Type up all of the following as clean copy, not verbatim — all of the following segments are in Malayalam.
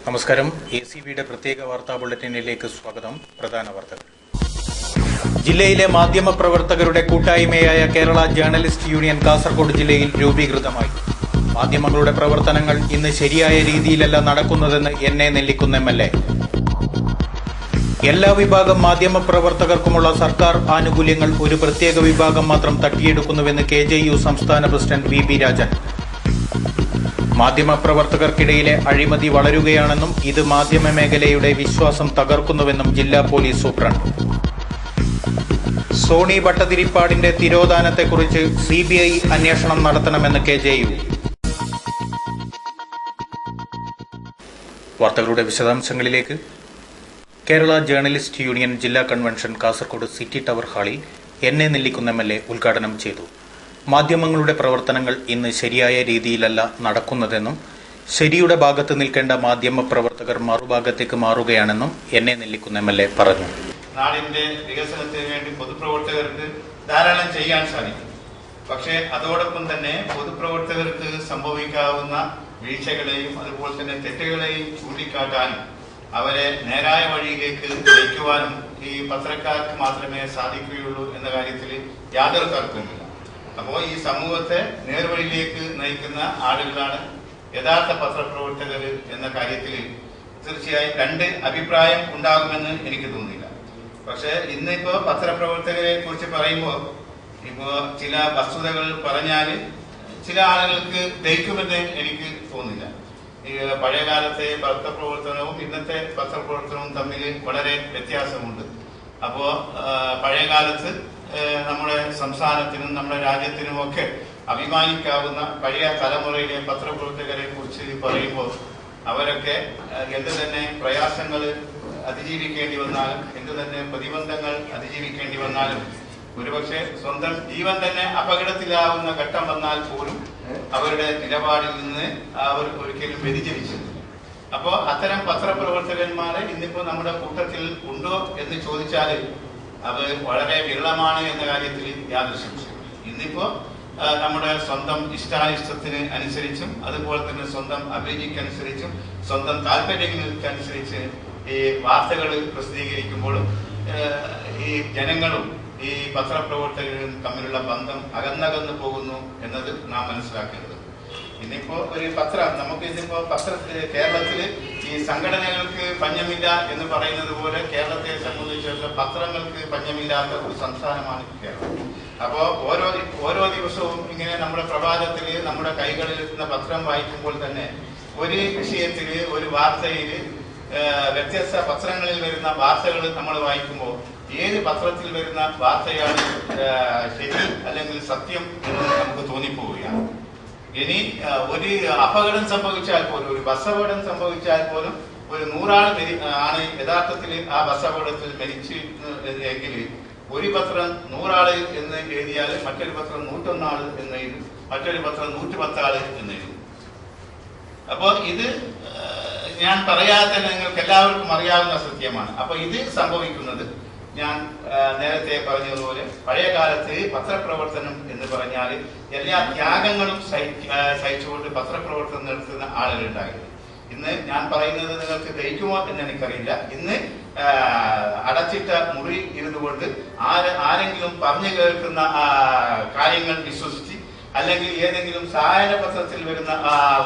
നമസ്കാരം. ACBയുടെ പ്രത്യേക വാർത്താ ബുള്ളറ്റിനിലേക്ക് സ്വാഗതം. പ്രധാന വാർത്തകൾ. ജില്ലയിലെ മാധ്യമപ്രവർത്തകരുടെ കൂട്ടായ്മയായ കേരള ജേർണലിസ്റ്റ് യൂണിയൻ കാസർഗോഡ് ജില്ലയിൽ രൂപീകൃതമായി. മാധ്യമങ്ങളുടെ പ്രവർത്തനങ്ങൾ ഇന്ന് ശരിയായ രീതിയിലല്ല നടക്കുന്നതെന്ന് NA നെല്ലിക്കുന്ന് MLA. എല്ലാ വിഭാഗം മാധ്യമപ്രവർത്തകർക്കുമുള്ള സർക്കാർ ആനുകൂല്യങ്ങൾ ഒരു പ്രത്യേക വിഭാഗം മാത്രം തട്ടിയെടുക്കുന്നുവെന്ന് KJU സംസ്ഥാന പ്രസിഡന്റ് VB രാജൻ. മാധ്യമപ്രവർത്തകർക്കിടയിലെ അഴിമതി വളരുകയാണെന്നും ഇത് മാധ്യമ മേഖലയുടെ വിശ്വാസം തകർക്കുന്നുവെന്നും ജില്ലാ പോലീസ് സൂപ്രണ്ട്. സോണി ഭട്ടതിരിപ്പാടിന്റെ തിരോധാനത്തെക്കുറിച്ച് CBI അന്വേഷണം നടത്തണമെന്ന് KJU. വാർത്തകളുടെ വിശദാംശങ്ങളിലേക്ക്. കേരള ജേർണലിസ്റ്റ് യൂണിയൻ ജില്ലാ കൺവെൻഷൻ കാസർഗോഡ് സിറ്റി ടവർ ഹാളിൽ NA നെല്ലിക്കുന്ന് MLA ഉദ്ഘാടനം ചെയ്തു. മാധ്യമങ്ങളുടെ പ്രവർത്തനങ്ങൾ ഇന്ന് ശരിയായ രീതിയിലല്ല നടക്കുന്നതെന്നും ശരിയുടെ ഭാഗത്ത് നിൽക്കേണ്ട മാധ്യമ പ്രവർത്തകർ മറുഭാഗത്തേക്ക് മാറുകയാണെന്നും NA നെല്ലിക്കുന്ന് MLA പറഞ്ഞു. നാടിന്റെ വികസനത്തിന് വേണ്ടി പൊതുപ്രവർത്തകർക്ക് ധാരാളം ചെയ്യാൻ സാധിക്കും. പക്ഷേ അതോടൊപ്പം തന്നെ പൊതുപ്രവർത്തകർക്ക് സംഭവിക്കാവുന്ന വീഴ്ചകളെയും അതുപോലെ തന്നെ തെറ്റുകളെയും ചൂണ്ടിക്കാട്ടാനും അവരെ നേരായ വഴിയിലേക്ക് നയിക്കുവാനും ഈ പത്രക്കാർക്ക് മാത്രമേ സാധിക്കുകയുള്ളൂ എന്ന കാര്യത്തിൽ യാതൊരു തർക്കവുമില്ല. അപ്പോൾ ഈ സമൂഹത്തെ നേർവഴിയിലേക്ക് നയിക്കുന്ന ആളുകളാണ് യഥാർത്ഥ പത്രപ്രവർത്തകർ എന്ന കാര്യത്തിൽ തീർച്ചയായും രണ്ട് അഭിപ്രായം ഉണ്ടാകുമെന്ന് എനിക്ക് തോന്നുന്നില്ല. പക്ഷെ ഇന്നിപ്പോ പത്രപ്രവർത്തകരെ കുറിച്ച് പറയുമ്പോൾ ഇപ്പോ ചില വസ്തുതകൾ പറഞ്ഞാൽ ചില ആളുകൾക്ക് ദഹിക്കുമെന്ന് എനിക്ക് തോന്നുന്നില്ല. ഈ പഴയകാലത്തെ പത്രപ്രവർത്തനവും ഇന്നത്തെ പത്രപ്രവർത്തനവും തമ്മിൽ വളരെ വ്യത്യാസമുണ്ട്. അപ്പോ പഴയകാലത്ത് നമ്മുടെ സംസ്ഥാനത്തിനും നമ്മുടെ രാജ്യത്തിനുമൊക്കെ അഭിമാനിക്കാവുന്ന പഴയ തലമുറയിലെ പത്രപ്രവർത്തകരെ കുറിച്ച് പറയുമ്പോൾ അവരൊക്കെ എന്ത് തന്നെ പ്രയാസങ്ങൾ അതിജീവിക്കേണ്ടി വന്നാലും എന്ത് തന്നെ പ്രതിബന്ധങ്ങൾ അതിജീവിക്കേണ്ടി വന്നാലും ഒരുപക്ഷെ സ്വന്തം ജീവൻ തന്നെ അപകടത്തിലാവുന്ന ഘട്ടം വന്നാൽ പോലും അവരുടെ നിലപാടിൽ നിന്ന് അവർ ഒരിക്കലും വ്യതിചലിച്ചിരുന്നില്ല. അപ്പോ അത്തരം പത്രപ്രവർത്തകന്മാരെ ഇന്നിപ്പോ നമ്മുടെ കൂട്ടത്തിൽ ഉണ്ടോ എന്ന് ചോദിച്ചാൽ അത് വളരെ വിരളമാണ് എന്ന കാര്യത്തിൽ യാതൊരു സംശയമില്ല. ഇന്നിപ്പോ നമ്മുടെ സ്വന്തം ഇഷ്ടാനിഷ്ടത്തിന് അനുസരിച്ചും അതുപോലെ തന്നെ സ്വന്തം അഭിരുചിക്കനുസരിച്ചും സ്വന്തം താല്പര്യങ്ങൾക്കനുസരിച്ച് ഈ വാർത്തകൾ പ്രസിദ്ധീകരിക്കുമ്പോഴും ഈ ജനങ്ങളും ഈ പത്രപ്രവർത്തകരും തമ്മിലുള്ള ബന്ധം അകന്നകന്നു പോകുന്നു എന്നത് നാം മനസ്സിലാക്കേണ്ടത്. ഇന്നിപ്പോ ഒരു പത്രം നമുക്ക് ഇന്നിപ്പോ കേരളത്തില് ഈ സംഘടനകൾക്ക് പഞ്ഞമില്ല എന്ന് പറയുന്നത് പോലെ കേരളത്തെ സംബന്ധിച്ചിടത്തോളം പത്രങ്ങൾക്ക് പഞ്ഞമില്ലാത്ത ഒരു സംസ്ഥാനമാണ് കേരളം. അപ്പോ ഓരോ ദിവസവും ഇങ്ങനെ നമ്മുടെ പ്രഭാതത്തില് നമ്മുടെ കൈകളിൽ എത്തുന്ന പത്രം വായിക്കുമ്പോൾ തന്നെ ഒരു വിഷയത്തില് ഒരു വാർത്തയില് വ്യത്യസ്ത പത്രങ്ങളിൽ വരുന്ന വാർത്തകൾ നമ്മൾ വായിക്കുമ്പോൾ ഏത് പത്രത്തിൽ വരുന്ന വാർത്തയാണ് ശരി അല്ലെങ്കിൽ സത്യം എന്ന് നമുക്ക് തോന്നിപ്പോവുകയാണ്. ഇനി ഒരു അപകടം സംഭവിച്ചാൽ പോലും ഒരു ബസ് അപകടം സംഭവിച്ചാൽ പോലും ഒരു 100 ആൾ ആണ് യഥാർത്ഥത്തിൽ ആ ബസ് അപകടത്തിൽ മരിച്ചു എങ്കിൽ ഒരു പത്രം 100 ആള് എന്ന് എഴുതിയാൽ മറ്റൊരു പത്രം 101 ആള് എന്ന് എഴുതും, മറ്റൊരു പത്രം 110 ആള് എന്ന് എഴുതും. അപ്പോ ഇത് ഞാൻ പറയാതെ തന്നെ നിങ്ങൾക്ക് എല്ലാവർക്കും അറിയാവുന്ന സത്യമാണ്. അപ്പൊ ഇത് സംഭവിക്കുന്നത് ഞാൻ നേരത്തെ പറഞ്ഞതുപോലെ പഴയ കാലത്ത് പത്രപ്രവർത്തനം എന്ന് പറഞ്ഞാൽ എല്ലാ ത്യാഗങ്ങളും സഹിച്ചുകൊണ്ട് പത്രപ്രവർത്തനം നടത്തുന്ന ആളുകളുണ്ടായിരുന്നു. ഇന്ന് ഞാൻ പറയുന്നത് നിങ്ങൾക്ക് ദഹിക്കുമോ എന്ന് എനിക്കറിയില്ല. ഇന്ന് അടച്ചിട്ട മുറി ഇരുന്നുകൊണ്ട് ആരെങ്കിലും പറഞ്ഞു കേൾക്കുന്ന കാര്യങ്ങൾ വിശ്വസിച്ച് അല്ലെങ്കിൽ ഏതെങ്കിലും സഹായന പത്രത്തിൽ വരുന്ന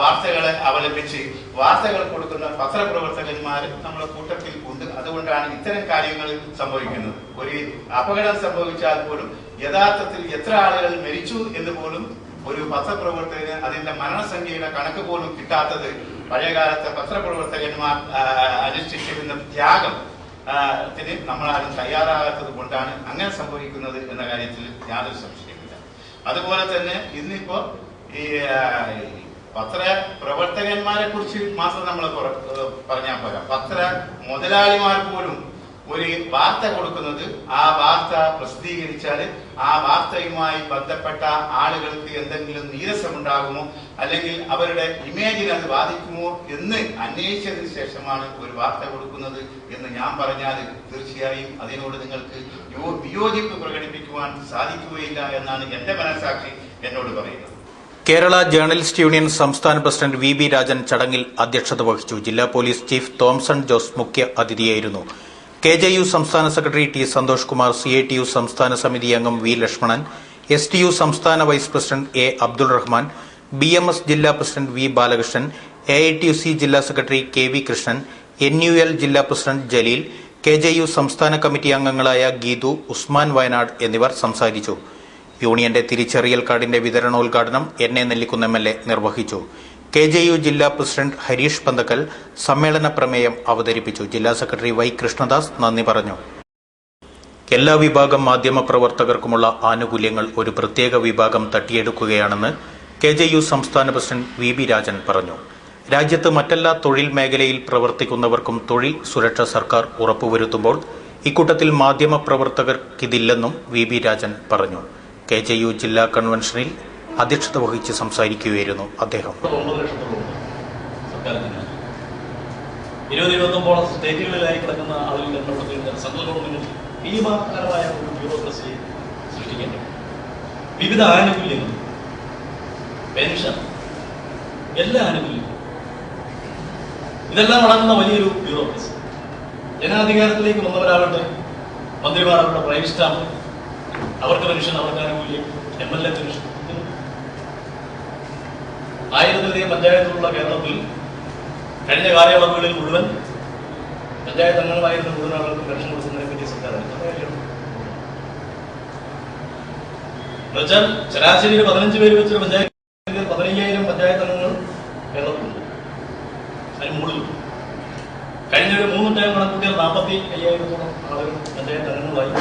വാർത്തകളെ അവലംബിച്ച് വാർത്തകൾ കൊടുക്കുന്ന പത്രപ്രവർത്തകന്മാർ നമ്മുടെ കൂട്ടത്തിൽ ഉണ്ട്. അതുകൊണ്ടാണ് ഇത്തരം കാര്യങ്ങൾ സംഭവിക്കുന്നത്. ഒരു അപകടം സംഭവിച്ചാൽ പോലും യഥാർത്ഥത്തിൽ എത്ര ആളുകൾ മരിച്ചു എന്ന് പോലും ഒരു പത്രപ്രവർത്തകന് അതിന്റെ മരണസംഖ്യയുടെ കണക്ക് പോലും കിട്ടാത്തത് പഴയകാലത്തെ പത്രപ്രവർത്തകന്മാർ അനുഷ്ഠിച്ചിരുന്ന ത്യാഗം ത്തിന് നമ്മളാരും തയ്യാറാകാത്തത് കൊണ്ടാണ് അങ്ങനെ സംഭവിക്കുന്നത് എന്ന കാര്യത്തിൽ യാതൊരു സംശയമില്ല. അതുപോലെ തന്നെ ഇന്നിപ്പോ ഈ പത്ര പ്രവർത്തകന്മാരെ കുറിച്ച് മാത്രം നമ്മൾ പറഞ്ഞാൽ പോരാ. പത്ര മുതലാളിമാർ പോലും ഒരു വാർത്ത കൊടുക്കുന്നത്, ആ വാർത്ത പ്രസിദ്ധീകരിച്ചാൽ ആ വാർത്തയുമായി ബന്ധപ്പെട്ട ആളുകൾക്ക് എന്തെങ്കിലും നീരസമുണ്ടാകുമോ, അല്ലെങ്കിൽ അവരുടെ ഇമേജിനെ അത് ബാധിക്കുമോ എന്ന് അന്വേഷിച്ചതിന് ശേഷമാണ് ഒരു വാർത്ത കൊടുക്കുന്നത് എന്ന് ഞാൻ പറഞ്ഞാൽ തീർച്ചയായും അതിനോട് നിങ്ങൾക്ക് വിയോജിപ്പ് പ്രകടിപ്പിക്കുവാൻ സാധിക്കുകയില്ല എന്നാണ് എന്റെ മനസാക്ഷി എന്നോട് പറയുന്നത്. കേരള ജേർണലിസ്റ്റ് യൂണിയൻ സംസ്ഥാന പ്രസിഡന്റ് വി ബി രാജൻ ചടങ്ങിൽ അധ്യക്ഷത വഹിച്ചു. ജില്ലാ പോലീസ് ചീഫ് തോംസൺ ജോസ് മുഖ്യ അതിഥിയായിരുന്നു. KJU സംസ്ഥാന secretary T Santhosh Kumar, CITU സംസ്ഥാന സമിതി അംഗം വി ലക്ഷ്മണൻ, STU സംസ്ഥാന vice president A Abdul Rahman, BMS ജില്ലാ പ്രസിഡന്റ് വി ബാലകൃഷ്ണൻ, AITUC ജില്ലാ സെക്രട്ടറി KV കൃഷ്ണൻ, NUL ജില്ലാ പ്രസിഡന്റ് ജലീൽ, KJU സംസ്ഥാന കമ്മിറ്റി അംഗങ്ങളായ ഗീതു, ഉസ്മാൻ വയനാട് എന്നിവർ സംസാരിച്ചു. യൂണിയന്റെ തിരിച്ചറിയൽ കാർഡിന്റെ വിതരണോദ്ഘാടനം NA നെല്ലിക്കുന്ന് MLA നിർവഹിച്ചു. KJU ജില്ലാ പ്രസിഡന്റ് ഹരീഷ് പന്തക്കൽ സമ്മേളന പ്രമേയം അവതരിപ്പിച്ചു. ജില്ലാ സെക്രട്ടറി Y കൃഷ്ണദാസ് നന്ദി പറഞ്ഞു. എല്ലാ വിഭാഗം മാധ്യമപ്രവർത്തകർക്കുമുള്ള ആനുകൂല്യങ്ങൾ ഒരു പ്രത്യേക വിഭാഗം തട്ടിയെടുക്കുകയാണെന്ന് KJU സംസ്ഥാന പ്രസിഡന്റ് വി ബി രാജൻ പറഞ്ഞു. രാജ്യത്ത് മറ്റെല്ലാ തൊഴിൽ മേഖലയിൽ പ്രവർത്തിക്കുന്നവർക്കും തൊഴിൽ സുരക്ഷ സർക്കാർ ഉറപ്പുവരുത്തുമ്പോൾ ഇക്കൂട്ടത്തിൽ മാധ്യമപ്രവർത്തകർക്കിതില്ലെന്നും വി ബി രാജൻ പറഞ്ഞു. KJU ജില്ലാ കൺവെൻഷനിൽ അധ്യക്ഷത വഹിച്ച് സംസാരിക്കുകയായിരുന്നു അദ്ദേഹം. 20-29 സ്റ്റേറ്റുകളിലായി കിടക്കുന്ന ആളുകളുടെ പ്രവർത്തനങ്ങൾ സെൻട്രൽ ഗവൺമെന്റ് ഭീമാകാരമായ ഒരു ബ്യൂറോക്രസി സൃഷ്ടിക്കേണ്ടി, വിവിധ ആനുകൂല്യങ്ങൾ, പെൻഷൻ, എല്ലാ ആനുകൂല്യങ്ങളും, ഇതെല്ലാം അടങ്ങുന്ന വലിയൊരു ബ്യൂറോക്രസി. ജനാധികാരത്തിലേക്ക് വന്നവരാവട്ടെ, മന്ത്രിമാർ അവരുടെ പ്രൈവറ്റ് സ്റ്റാഫ്, അവർക്ക് പെൻഷൻ, അവർക്ക് ആനുകൂല്യം, MLA പെൻഷൻ. 1000-ലധികം പഞ്ചായത്തുകളുള്ള കേരളത്തിൽ കഴിഞ്ഞ കാലയളവുകളിൽ മുഴുവൻ പഞ്ചായത്ത് അംഗങ്ങളായിരുന്ന മുഴുവൻ ആളുകൾക്ക് പെൻഷൻ കൊടുക്കുന്നതിനെ പറ്റി സർക്കാർ എന്നുവെച്ചാൽ ശരാശരി 15 പേര് വെച്ചൊരു പഞ്ചായത്തിൽ 15,000 പഞ്ചായത്ത് അംഗങ്ങൾ കേരളത്തിലുണ്ട്. അതിന് മുകളിൽ കഴിഞ്ഞ ഒരു 3 ടൈം കണക്കൂട്ടിയാൽ 45,000-ഓളം ആളുകൾ പഞ്ചായത്ത് അംഗങ്ങളായി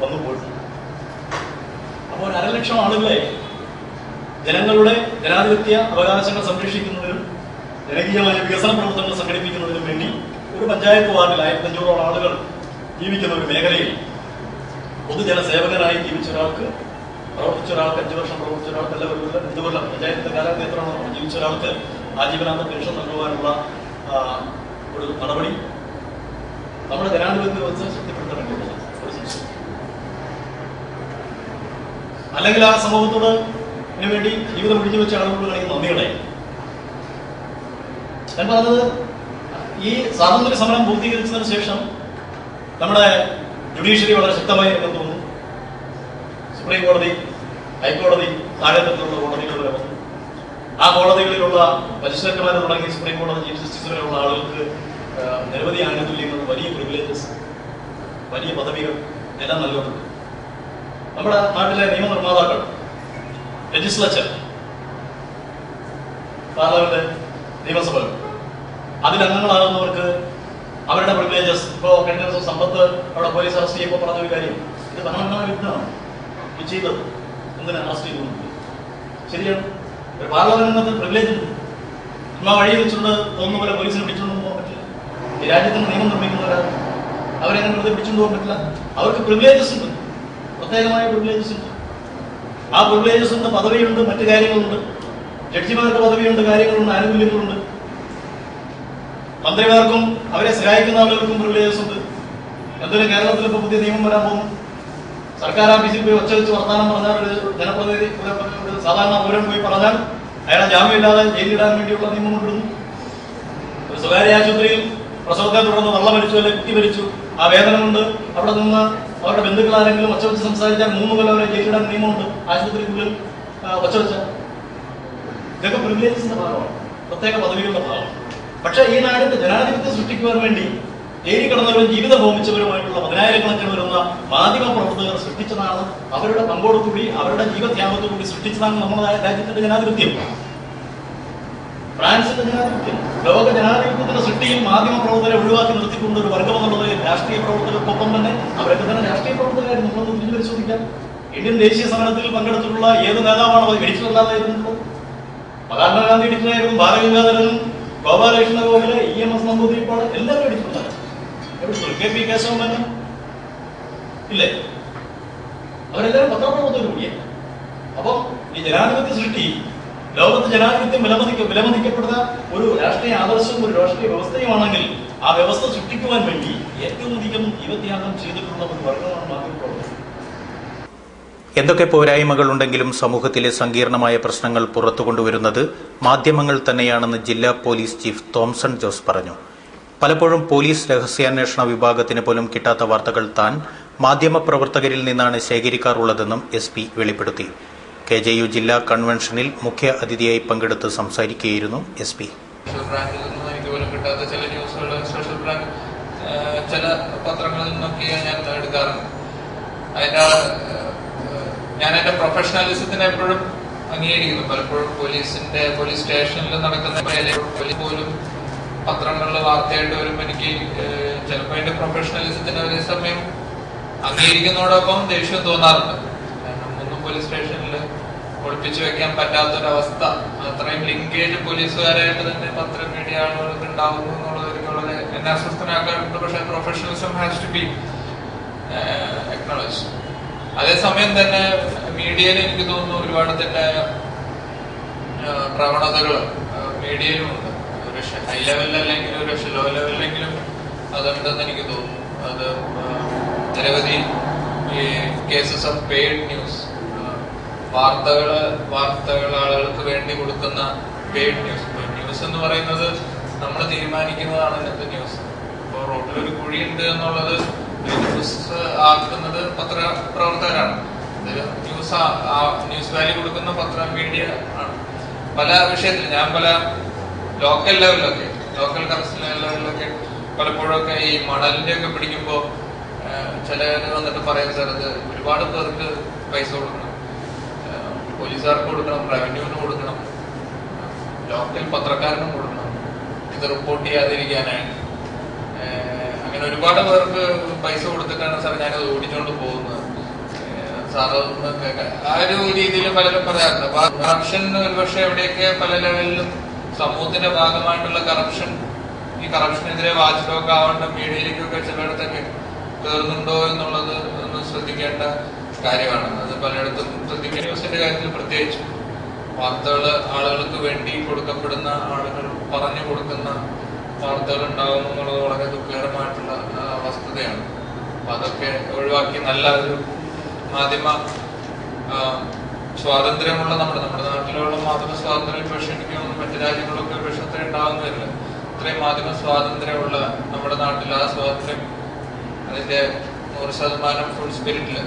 വന്നു പോയിട്ടുണ്ട്. അപ്പോൾ 1,50,000 ആളുകളെ ജനങ്ങളുടെ ജനാധിപത്യ അവകാശങ്ങൾ സംരക്ഷിക്കുന്നതിനും ജനകീയമായ വികസന പ്രവർത്തനങ്ങൾ സംഘടിപ്പിക്കുന്നതിനും വേണ്ടി ഒരു പഞ്ചായത്ത് വാർഡിൽ 1,500-ഓളം ആളുകൾ ജീവിക്കുന്ന ഒരു മേഖലയിൽ പൊതുജന സേവകനായി ജീവിച്ച ഒരാൾക്ക്, പ്രവർത്തിച്ച ഒരാൾക്ക്, 5 വർഷം പ്രവർത്തിച്ച ഒരാൾക്ക്, അല്ല 2 കൊല്ലം പഞ്ചായത്തിന്റെ കാലത്ത് എത്രയാണോ ജീവിച്ച ഒരാൾക്ക് ആജീവനാന്ത പെൻഷൻ നൽകുവാനുള്ള ഒരു നടപടി നമ്മുടെ ജനാധിപത്യ വ്യവസ്ഥ ശക്തിപ്പെടുത്താൻ വേണ്ടിയിട്ടുള്ള ഒരു സംശയം. അല്ലെങ്കിൽ ആ സമൂഹത്തോട് വേണ്ടി ജീവിതം പിടിച്ചു വെച്ച ആളുകളോട് കാണിക്കുന്ന നന്ദിയുടെ ഞാൻ പറഞ്ഞത്, ഈ സ്വാതന്ത്ര്യ സമരം പൂർത്തീകരിച്ചതിന് ശേഷം നമ്മുടെ ജുഡീഷ്യറി വളരെ ശക്തമായി എന്ന് തോന്നുന്നു. സുപ്രീം കോടതി, ഹൈക്കോടതി, താഴെത്തട്ടിലുള്ള കോടതികൾ വരെ വന്നു. ആ കോടതികളിലുള്ള മജിസ്ട്രേറ്റുമാരെ തുടങ്ങി സുപ്രീം കോടതി ചീഫ് ജസ്റ്റിസ് വരെയുള്ള ആളുകൾക്ക് നിരവധി ആനുകൂല്യങ്ങൾ, വലിയ പ്രിവിലേജസ്, വലിയ പദവികൾ എല്ലാം നൽകുന്നുണ്ട്. നമ്മുടെ നാട്ടിലെ നിയമനിർമ്മാതാക്കൾ, ലെജിസ്ലേച്ചർ, പാർലമെന്റ്, നിയമസഭകൾ, അതിലംഗങ്ങളാകുന്നവർക്ക് അവരുടെ പ്രിവിലേജസ്. ഇപ്പോൾ കഴിഞ്ഞ ദിവസം സമ്പത്ത് അവിടെ പോലീസ് അറസ്റ്റ് ചെയ്യുമ്പോൾ പറഞ്ഞ ഒരു കാര്യം, ഇത് ഭരണഘടനാ വിരുദ്ധമാണ് ഇത് ചെയ്തത്, എന്തിനാ അറസ്റ്റ് ചെയ്തു? ശരിയാണ്, ഒരു പാർലമെന്റ് പ്രിവിലേജ് ഉണ്ട്. ചുമ്മാ വഴി വെച്ചുകൊണ്ട് തോന്നുന്ന പോലെ പോലീസിനെ പിടിച്ചുകൊണ്ട് പോകാൻ പറ്റില്ല. ഈ രാജ്യത്തിന് നിയമം നിർമ്മിക്കുന്നവരാണ്, അവരെങ്ങനെ വെറുതെ പിടിച്ചുകൊണ്ട് പോകാൻ പറ്റില്ല. അവർക്ക് പ്രിവിലേജസ് ഉണ്ട്, പ്രത്യേകമായ പ്രിവിലേജസ് ഉണ്ട്. ആ പ്രിവിലേജസ് ഉണ്ട്, പദവിയുണ്ട്, മറ്റു കാര്യങ്ങളുണ്ട്. ജഡ്ജിമാർക്ക് പദവിയുണ്ട്, കാര്യങ്ങളുണ്ട്, ആനുകൂല്യങ്ങളുണ്ട്. മന്ത്രിമാർക്കും അവരെ സഹായിക്കുന്ന ആളുകൾക്കും പ്രിവിലേജസ് ഉണ്ട്. എന്തിനും കേരളത്തിൽ ഇപ്പോൾ പുതിയ നിയമം വരാൻ പോകുന്നു. സർക്കാർ ഓഫീസിൽ പോയി ഒച്ച വെച്ച് വർത്താനം പറഞ്ഞാൽ ഒരു ജനപ്രതിനിധി, ഒരു സാധാരണ പൗരൻ പോയി പറഞ്ഞാൽ അയാളെ ജാമ്യമില്ലാതെ ജയിലിടാൻ വേണ്ടിയുള്ള നിയമം കൊണ്ടിരുന്നു. ഒരു സ്വകാര്യ ആശുപത്രിയിൽ പ്രസവത്തെ തുടർന്ന് വെള്ളം വലിച്ചു, അല്ലെങ്കിൽ കുട്ടി വലിച്ചു, ആ വേദന കൊണ്ട് അവിടെ നിന്ന് അവരുടെ ബന്ധുക്കൾ ആരെങ്കിലും ഒച്ച വെച്ച് സംസാരിച്ചാൽ 3 കൊല്ലം അവരെ ജയിലിടാൻ നിയമമുണ്ട്. ആശുപത്രിക്കുള്ളിൽ ഒച്ച വെച്ച ഇതൊക്കെ പ്രിവിലേജസിന്റെ ഭാഗമാണ്, പ്രത്യേക പദവികളുടെ ഭാഗമാണ്. പക്ഷെ ഈ നാടിന്റെ ജനാധിപത്യം സൃഷ്ടിക്കുവാൻ വേണ്ടി ജയിലിൽ കിടന്നവരും ജീവിതം ഹോമിച്ചവരുമായിട്ടുള്ള 10,000-കണക്കിന് വരുന്ന മാധ്യമ പ്രവർത്തകർ സൃഷ്ടിച്ചതാണ്, അവരുടെ പങ്കോടുകൂടി, അവരുടെ ജീവത്യാഗത്തോടുകൂടി സൃഷ്ടിച്ചതാണ് നമ്മുടെ രാജ്യത്തിന്റെ ജനാധിപത്യം. ഫ്രാൻസിന്റെ ജനാധിപത്യം, ലോക ജനാധിപത്യത്തിന്റെ സൃഷ്ടിയിൽ മാധ്യമ പ്രവർത്തകരെ ഒഴിവാക്കി നിർത്തിക്കൊണ്ട് ഒരു വർഗം എന്നുള്ളത് രാഷ്ട്രീയ പ്രവർത്തകർക്കൊപ്പം തന്നെ അവരൊക്കെ തന്നെ രാഷ്ട്രീയ പ്രവർത്തകരായിരുന്നു. നമ്മളൊന്ന് തിരിഞ്ഞു പരിശോധിക്കാം. ഇന്ത്യൻ ദേശീയ സമരത്തിൽ പങ്കെടുത്തിട്ടുള്ള ഏത് നേതാവാണ് എഡിറ്ററല്ലാതായിരുന്നത്? മഹാത്മാഗാന്ധി എഡിറ്ററായിരുന്നു, ബാലഗംഗാധരനും ഗോപാലകൃഷ്ണ ഗോഖലെ, EMS നമ്പൂതിരിപ്പാട് എല്ലാവരും എഡിറ്റർമാരാണ്. KP കേശവമേനോൻ ഇല്ലേ? അവരെല്ലാവരും പത്രപ്രവർത്തകർ കൂടിയാണ്. അപ്പം ഈ ജനാധിപത്യ സൃഷ്ടി, ലോകത്ത് ജനാധിപത്യം വിലമതിക്കപ്പെടുന്ന ഒരു രാഷ്ട്രീയ ആദർശവും ഒരു രാഷ്ട്രീയ വ്യവസ്ഥയുമാണെങ്കിൽ ആ വ്യവസ്ഥ സൃഷ്ടിക്കുവാൻ വേണ്ടി ഏറ്റവും അധികം ജീവത്യാഗം ചെയ്തിട്ടുള്ള ഒരു വർഗമാണ് മാധ്യമപ്രവർത്തകർ. എന്തൊക്കെ പോരായ്മകളുണ്ടെങ്കിലും സമൂഹത്തിലെ സങ്കീർണമായ പ്രശ്നങ്ങൾ പുറത്തുകൊണ്ടുവരുന്നത് മാധ്യമങ്ങൾ തന്നെയാണെന്ന് ജില്ലാ പോലീസ് ചീഫ് തോംസൺ ജോസ് പറഞ്ഞു. പലപ്പോഴും പോലീസ് രഹസ്യാന്വേഷണ വിഭാഗത്തിന് പോലും കിട്ടാത്ത വാർത്തകൾ താൻ മാധ്യമപ്രവർത്തകരിൽ നിന്നാണ് ശേഖരിക്കാറുള്ളതെന്നും SP വെളിപ്പെടുത്തി. KJU ജില്ലാ കൺവെൻഷനിൽ മുഖ്യ അതിഥിയായി പങ്കെടുത്ത് സംസാരിക്കുകയായിരുന്നു SP. ചില പത്രങ്ങളിൽ നിന്നൊക്കെ ഞാൻ എടുക്കാറുണ്ട്. ഞാൻ എന്റെ പ്രൊഫഷണലിസത്തിനെ എപ്പോഴും അംഗീകരിക്കുന്നു. പലപ്പോഴും പോലീസ് സ്റ്റേഷനിൽ നടക്കുന്ന പോലും പത്രങ്ങളിൽ വാർത്തയായിട്ട് വരുമ്പോൾ എനിക്ക് ചിലപ്പോൾ എന്റെ പ്രൊഫഷണലിസത്തിന് ഒരേ സമയം അംഗീകരിക്കുന്നതോടൊപ്പം ദേഷ്യം തോന്നാറുണ്ട്. കാരണം ഒന്നും പോലീസ് സ്റ്റേഷനിൽ ഒളിപ്പിച്ചു വെക്കാൻ പറ്റാത്തൊരവസ്ഥ, അത്രയും ലിങ്കേജ് പോലീസുകാരായിട്ട് തന്നെ പത്ര മീഡിയ ആളുകൾക്ക് ഉണ്ടാകുന്നു എന്നുള്ളത് വളരെ എന്നെ അസ്വസ്ഥനാക്കാറുണ്ട്. പക്ഷേ professionalism has to be acknowledge. അതേസമയം തന്നെ മീഡിയയിൽ എനിക്ക് തോന്നുന്നു ഒരുപാട് തെറ്റായ പ്രവണതകൾ മീഡിയയിലുമുണ്ട്. ഒരു ഹൈ ലെവലിലല്ലെങ്കിലും ഒരു ലോ ലെവലിലെങ്കിലും അതുണ്ടെന്ന് എനിക്ക് തോന്നുന്നു. അത് നിരവധി ഈ കേസസ് ഓഫ് പെയ്ഡ് ന്യൂസ്, വാർത്തകൾ ആളുകൾക്ക് വേണ്ടി കൊടുക്കുന്ന പെയ്ഡ് ന്യൂസ്. ന്യൂസ് എന്ന് പറയുന്നത് നമ്മൾ തീരുമാനിക്കുന്നതാണ് ഇന്നത്തെ ന്യൂസ്. ഇപ്പോൾ റോഡിലൊരു കുഴിയുണ്ട് എന്നുള്ളത് ന്യൂസ് ആക്കുന്നത് പത്രപ്രവർത്തകരാണ്. ഇതൊരു ന്യൂസ് വാല്യൂ കൊടുക്കുന്ന മീഡിയ ആണ്. പല വിഷയത്തിൽ ഞാൻ പല ലോക്കൽ കറക്ഷൻ ലെവലിലൊക്കെ പലപ്പോഴൊക്കെ ഈ മണലിന്റെ ഒക്കെ പിടിക്കുമ്പോൾ ചിലര് വന്നിട്ട് പറയാൻ സാർ ഇത് ഒരുപാട് പേർക്ക് പൈസ കൊടുക്കണം, പോലീസുകാർക്ക് കൊടുക്കണം, റവന്യൂവിന് കൊടുക്കണം, ലോക്കൽ പത്രക്കാരനും കൊടുക്കണം, ഇത് റിപ്പോർട്ട് ചെയ്യാതിരിക്കാനായിട്ട്. അങ്ങനെ ഒരുപാട് പേർക്ക് പൈസ കൊടുത്തിട്ടാണ് സാർ ഞാനത് ഓടിച്ചോണ്ട് പോകുന്നത്. സാറ് ആ ഒരു രീതിയിൽ പലരും പറയാറുണ്ട്. അപ്പൊ കറപ്ഷൻ ഒരുപക്ഷെ എവിടെയൊക്കെ പല ലെവലിലും സമൂഹത്തിന്റെ ഭാഗമായിട്ടുള്ള ഈ കറപ്ഷനെതിരെ വാച്ച്ഡോഗ് ആവേണ്ട മീഡിയയിലേക്കൊക്കെ ചിലയിടത്തൊക്കെ കയറുന്നുണ്ടോ എന്നുള്ളത് ഒന്ന് ശ്രദ്ധിക്കേണ്ട കാര്യമാണ്. അത് പലയിടത്തും ശ്രദ്ധിക്കേണ്ട. ന്യൂസിന്റെ കാര്യത്തിൽ പ്രത്യേകിച്ച് വാർത്തകള് ആളുകൾക്ക് വേണ്ടി കൊടുക്കപ്പെടുന്ന, ആളുകൾ പറഞ്ഞു കൊടുക്കുന്ന വാർത്തകൾ ഉണ്ടാകും എന്നുള്ളത് വളരെ ദുഃഖകരമായിട്ടുള്ള വസ്തുതയാണ്. അപ്പൊ അതൊക്കെ ഒഴിവാക്കി നല്ല ഒരു മാധ്യമ സ്വാതന്ത്ര്യമുള്ള നമ്മുടെ നാട്ടിലുള്ള മാധ്യമ സ്വാതന്ത്ര്യം പക്ഷെ എനിക്ക് മറ്റു രാജ്യങ്ങളൊക്കെ പക്ഷെ അത്ര ഉണ്ടാകുന്നില്ല. ഇത്രയും മാധ്യമ സ്വാതന്ത്ര്യമുള്ള നമ്മുടെ നാട്ടിൽ ആ സ്വാതന്ത്ര്യം അതിന്റെ 100% ഫുൾ സ്പിരിറ്റില്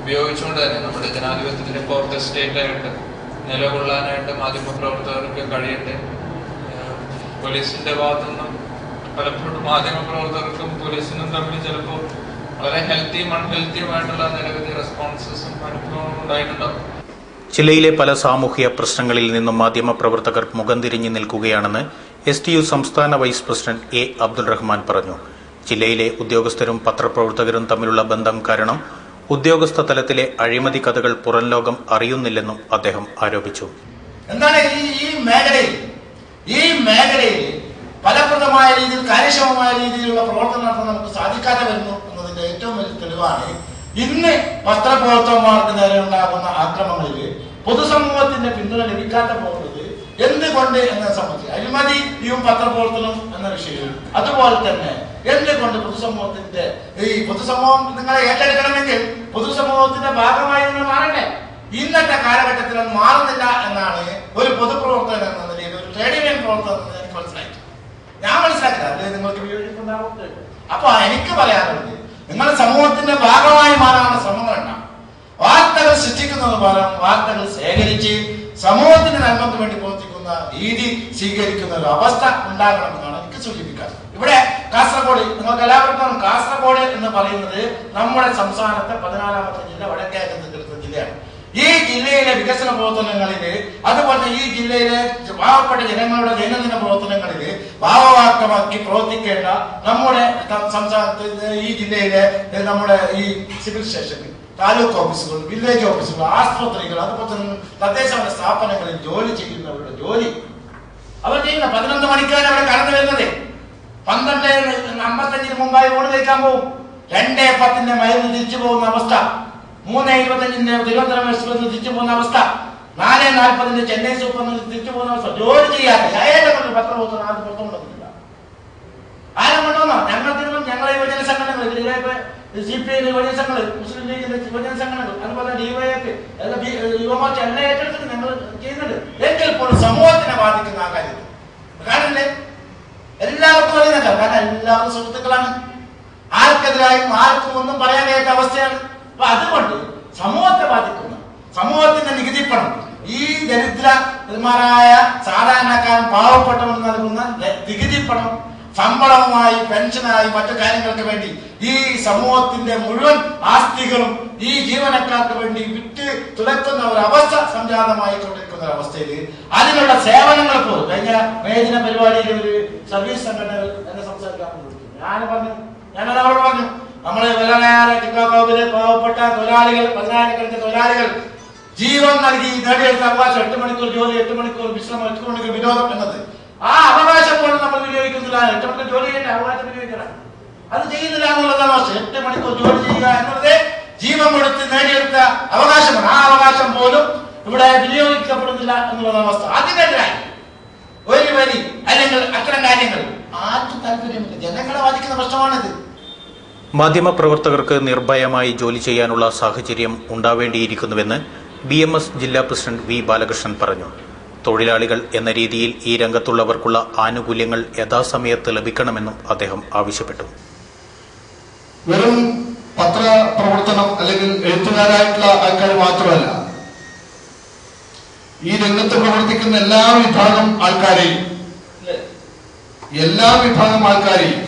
ഉപയോഗിച്ചുകൊണ്ട് തന്നെ നമ്മുടെ ജനാധിപത്യത്തിന്റെ ഫോർത്ത് സ്റ്റേറ്റ് ആയിട്ട് നിലകൊള്ളാനായിട്ട് മാധ്യമ പ്രവർത്തകർക്ക് കഴിയട്ടെ. പോലീസിന്റെ ഭാഗത്തുനിന്നും പലപ്പോഴും മാധ്യമ പ്രവർത്തകർക്കും പോലീസിനും തമ്മിൽ ചിലപ്പോൾ വളരെ ഹെൽത്തിയും അൺഹെൽത്തിയുമായിട്ടുള്ള നിരവധി റെസ്പോൺസസും അനുഭവങ്ങളും ഉണ്ടായിട്ടുണ്ടാവും. ജില്ലയിലെ പല സാമൂഹ്യ പ്രശ്നങ്ങളിൽ നിന്നും മാധ്യമപ്രവർത്തകർ മുഖം തിരിഞ്ഞു നിൽക്കുകയാണെന്ന് STU സംസ്ഥാന vice president A. Abdul Rahman പറഞ്ഞു. ജില്ലയിലെ ഉദ്യോഗസ്ഥരും പത്രപ്രവർത്തകരും തമ്മിലുള്ള ബന്ധം കാരണം ഉദ്യോഗസ്ഥ തലത്തിലെ അഴിമതി കഥകൾ പുറം ലോകം അറിയുന്നില്ലെന്നും അദ്ദേഹം ആരോപിച്ചു. എന്താണ് ഈ മേഖലയിൽ ഫലപ്രദമായ രീതിയിൽ കാര്യക്ഷമമായ രീതിയിലുള്ള പ്രവർത്തനം നടത്താൻ നമുക്ക് സാധിക്കാതെ വരുന്നു എന്നതിന്റെ ഏറ്റവും വലിയ തെളിവാണ് ഇന്ന് പത്രപ്രവർത്തകന്മാർക്ക് നേരെ ഉണ്ടാകുന്ന ആക്രമണങ്ങളിൽ പൊതുസമൂഹത്തിന്റെ പിന്തുണ ലഭിക്കാതെ പോകുന്നത് എന്തുകൊണ്ട് എന്നതിനെ സംബന്ധിച്ച് അഴിമതിയും പത്രപ്രവർത്തനം എന്ന വിഷയവും അതുപോലെ തന്നെ എന്തുകൊണ്ട് പൊതുസമൂഹം നിങ്ങളെ ഏറ്റെടുക്കണമെങ്കിൽ പൊതുസമൂഹത്തിന്റെ ഭാഗമായി നിങ്ങൾ മാറണ്ടേ? ഇന്നത്തെ കാലഘട്ടത്തിൽ അത് മാറുന്നില്ല എന്നാണ് ഒരു പൊതുപ്രവർത്തകൻ എന്ന നിലയിൽ, ഒരു ട്രേഡ് യൂണിയൻ പ്രവർത്തകൻ എന്ന നിലയിൽ ഞാൻ മനസ്സിലാക്കില്ല. അത് നിങ്ങൾക്ക് വിയോജിപ്പുണ്ടാവും. അപ്പൊ എനിക്ക് പറയാനുള്ളത്, നിങ്ങൾ സമൂഹത്തിന്റെ ഭാഗമായി മാറാനുള്ള ശ്രമങ്ങൾ ഉണ്ടാവും. വാർത്തകൾ സൃഷ്ടിക്കുന്നത് പോലെ വാർത്തകൾ ശേഖരിച്ച് സമൂഹത്തിന്റെ നന്മയ്ക്ക് വേണ്ടി പ്രവർത്തിക്കുന്ന രീതി സ്വീകരിക്കുന്ന ഒരു അവസ്ഥ ഉണ്ടാകണമെന്നാണ് എനിക്ക് സൂചിപ്പിക്കാറ്. ഇവിടെ കാസർഗോഡ്, നിങ്ങൾക്ക് എല്ലാവർക്കും കാസർഗോഡ് എന്ന് പറയുന്നത് നമ്മുടെ സംസ്ഥാനത്തെ 14ാമത്തെ ജില്ല, വടക്കേറ്റത്ത് കിടക്കുന്ന ജില്ലയാണ്. ഈ ജില്ലയിലെ വികസന പ്രവർത്തനങ്ങളില്, അതുപോലെ ഈ ജില്ലയിലെ പാവപ്പെട്ട ജനങ്ങളുടെ ദൈനംദിന പ്രവർത്തനങ്ങളില് ഭാവവാക്തമാക്കി പ്രവർത്തിക്കേണ്ട നമ്മുടെ സംസ്ഥാനത്ത് ഈ ജില്ലയിലെ നമ്മുടെ ഈ സിവിൽ സ്റ്റേഷനിൽ താലൂക്ക് ഓഫീസുകൾ, വില്ലേജ് ഓഫീസുകൾ, ആശുപത്രികൾ, അതുപോലെ തന്നെ തദ്ദേശ സ്ഥാപനങ്ങളിൽ ജോലി ചെയ്യുന്നവരുടെ ജോലി അവർ ചെയ്യുന്ന 11 മണിക്കാണ് അവിടെ കടന്നു വരുന്നത്. 12:55 മുമ്പായി ഊണ് കഴിക്കാൻ പോകും. 2:10 മരുന്ന് തിരിച്ചു പോകുന്ന അവസ്ഥ, 3:25 തിരുവനന്തപുരം എക്സ്പ്രസ് തിരിച്ചു പോകുന്ന അവസ്ഥ, 4:40 ചെന്നൈ സൂപ്പർ തിരിച്ചു പോകുന്ന അവസ്ഥ. ജോലി ചെയ്യാതെ ഏതെങ്കിലും പത്രം പോകുന്ന ആദ്യം പുറത്തുകൊണ്ടുവന്നില്ല. ആരും കൊണ്ടുവന്നോ? ഞങ്ങളെ യുവജന സംഘടനകൾ, CPI യുവജന സംഘടനകൾ, മുസ്ലിം ലീഗിന്റെ യുവജന സംഘടനകൾ, അതുപോലെ DYF, യുവമോർച്ച എല്ലാം ഏറ്റെടുത്തിട്ട് ഞങ്ങൾ ചെയ്യുന്നുണ്ട്. എങ്കിൽ പോലും സമൂഹത്തിനെ ബാധിക്കുന്ന ആ കാര്യത്തിൽ കാണില്ലേ? എല്ലാവർക്കും അറിയുന്നില്ല. കാരണം എല്ലാവരും സുഹൃത്തുക്കളാണ്. ആർക്കെതിരായും ആർക്കും ഒന്നും പറയാൻ കഴിയാത്ത അവസ്ഥയാണ്. അപ്പൊ അതുകൊണ്ട് സമൂഹത്തെ ബാധിക്കുന്ന സമൂഹത്തിന്റെ നികുതി പണം ഈ ദരിദ്രന്മാരായ സാധാരണക്കാരൻ പാവപ്പെട്ടവർ നൽകുന്ന നികുതി പണം ശമ്പളവുമായി, പെൻഷനായി, മറ്റു കാര്യങ്ങൾക്ക് വേണ്ടി ഈ സമൂഹത്തിന്റെ മുഴുവൻ ആസ്തികളും ഈ ജീവനക്കാർക്ക് വേണ്ടി വിറ്റ് തുലക്കുന്ന ഒരു അവസ്ഥ സംജാതമായി കൊണ്ടിരിക്കുന്ന ഒരു അവസ്ഥയിൽ അതിനുള്ള സേവനങ്ങൾ പോലും കഴിഞ്ഞ മേദിന പരിപാടിയിൽ ഒരു സർവീസ് സംഘടനകൾ എന്നെ സംസാരിക്കാൻ വിളിച്ചു. ഞാനത് അവരോട് പറഞ്ഞു, നമ്മളെ വെള്ളനായ ടിക്കാവിലെ പാവപ്പെട്ട തൊഴിലാളികൾ, 10,000 തൊഴിലാളികൾ ജീവൻ നൽകി നേടിയെടുത്ത അവകാശം 8 മണിക്കൂർ ജോലി, 8 മണിക്കൂർ വിശ്രമം, 8 മണിക്കൂർ വിനോദം എന്നത് ആ അവകാശം പോലും നമ്മൾ വിനിയോഗിക്കുന്നില്ല. 8 മണിക്കൂർ ജോലി ചെയ്യേണ്ട അവകാശം വിനിയോഗിക്കണം, അത് ചെയ്യുന്നില്ല എന്നുള്ളതാണ് അവസ്ഥ. 8 മണിക്കൂർ ജോലി ചെയ്യുക എന്നുള്ളത് ജീവൻ കൊടുത്ത് നേടിയെടുത്ത അവകാശമാണ്. ആ അവകാശം പോലും ഇവിടെ വിനിയോഗിക്കപ്പെടുന്നില്ല എന്നുള്ളതാണ് അവസ്ഥ. അതിനെതിരായി ഒരു വരി അല്ലെങ്കിൽ അത്തരം കാര്യങ്ങൾ ആർക്കും താല്പര്യമില്ല. ജനങ്ങളെ ബാധിക്കുന്ന പ്രശ്നമാണിത്. മാധ്യമപ്രവർത്തകർക്ക് നിർഭയമായി ജോലി ചെയ്യാനുള്ള സാഹചര്യം ഉണ്ടാവേണ്ടിയിരിക്കുന്നുവെന്ന് BMS ജില്ലാ പ്രസിഡന്റ് V. ബാലകൃഷ്ണൻ പറഞ്ഞു. തൊഴിലാളികൾ എന്ന രീതിയിൽ ഈ രംഗത്തുള്ളവർക്കുള്ള ആനുകൂല്യങ്ങൾ യഥാസമയത്ത് ലഭിക്കണമെന്നും അദ്ദേഹം ആവശ്യപ്പെട്ടു. വെറും പത്രപ്രവർത്തനം അല്ലെങ്കിൽ എഴുത്തുകാരായിട്ടുള്ള ആൾക്കാർ മാത്രമല്ല, ഈ രംഗത്ത് പ്രവർത്തിക്കുന്ന എല്ലാ വിഭാഗം ആൾക്കാരെയും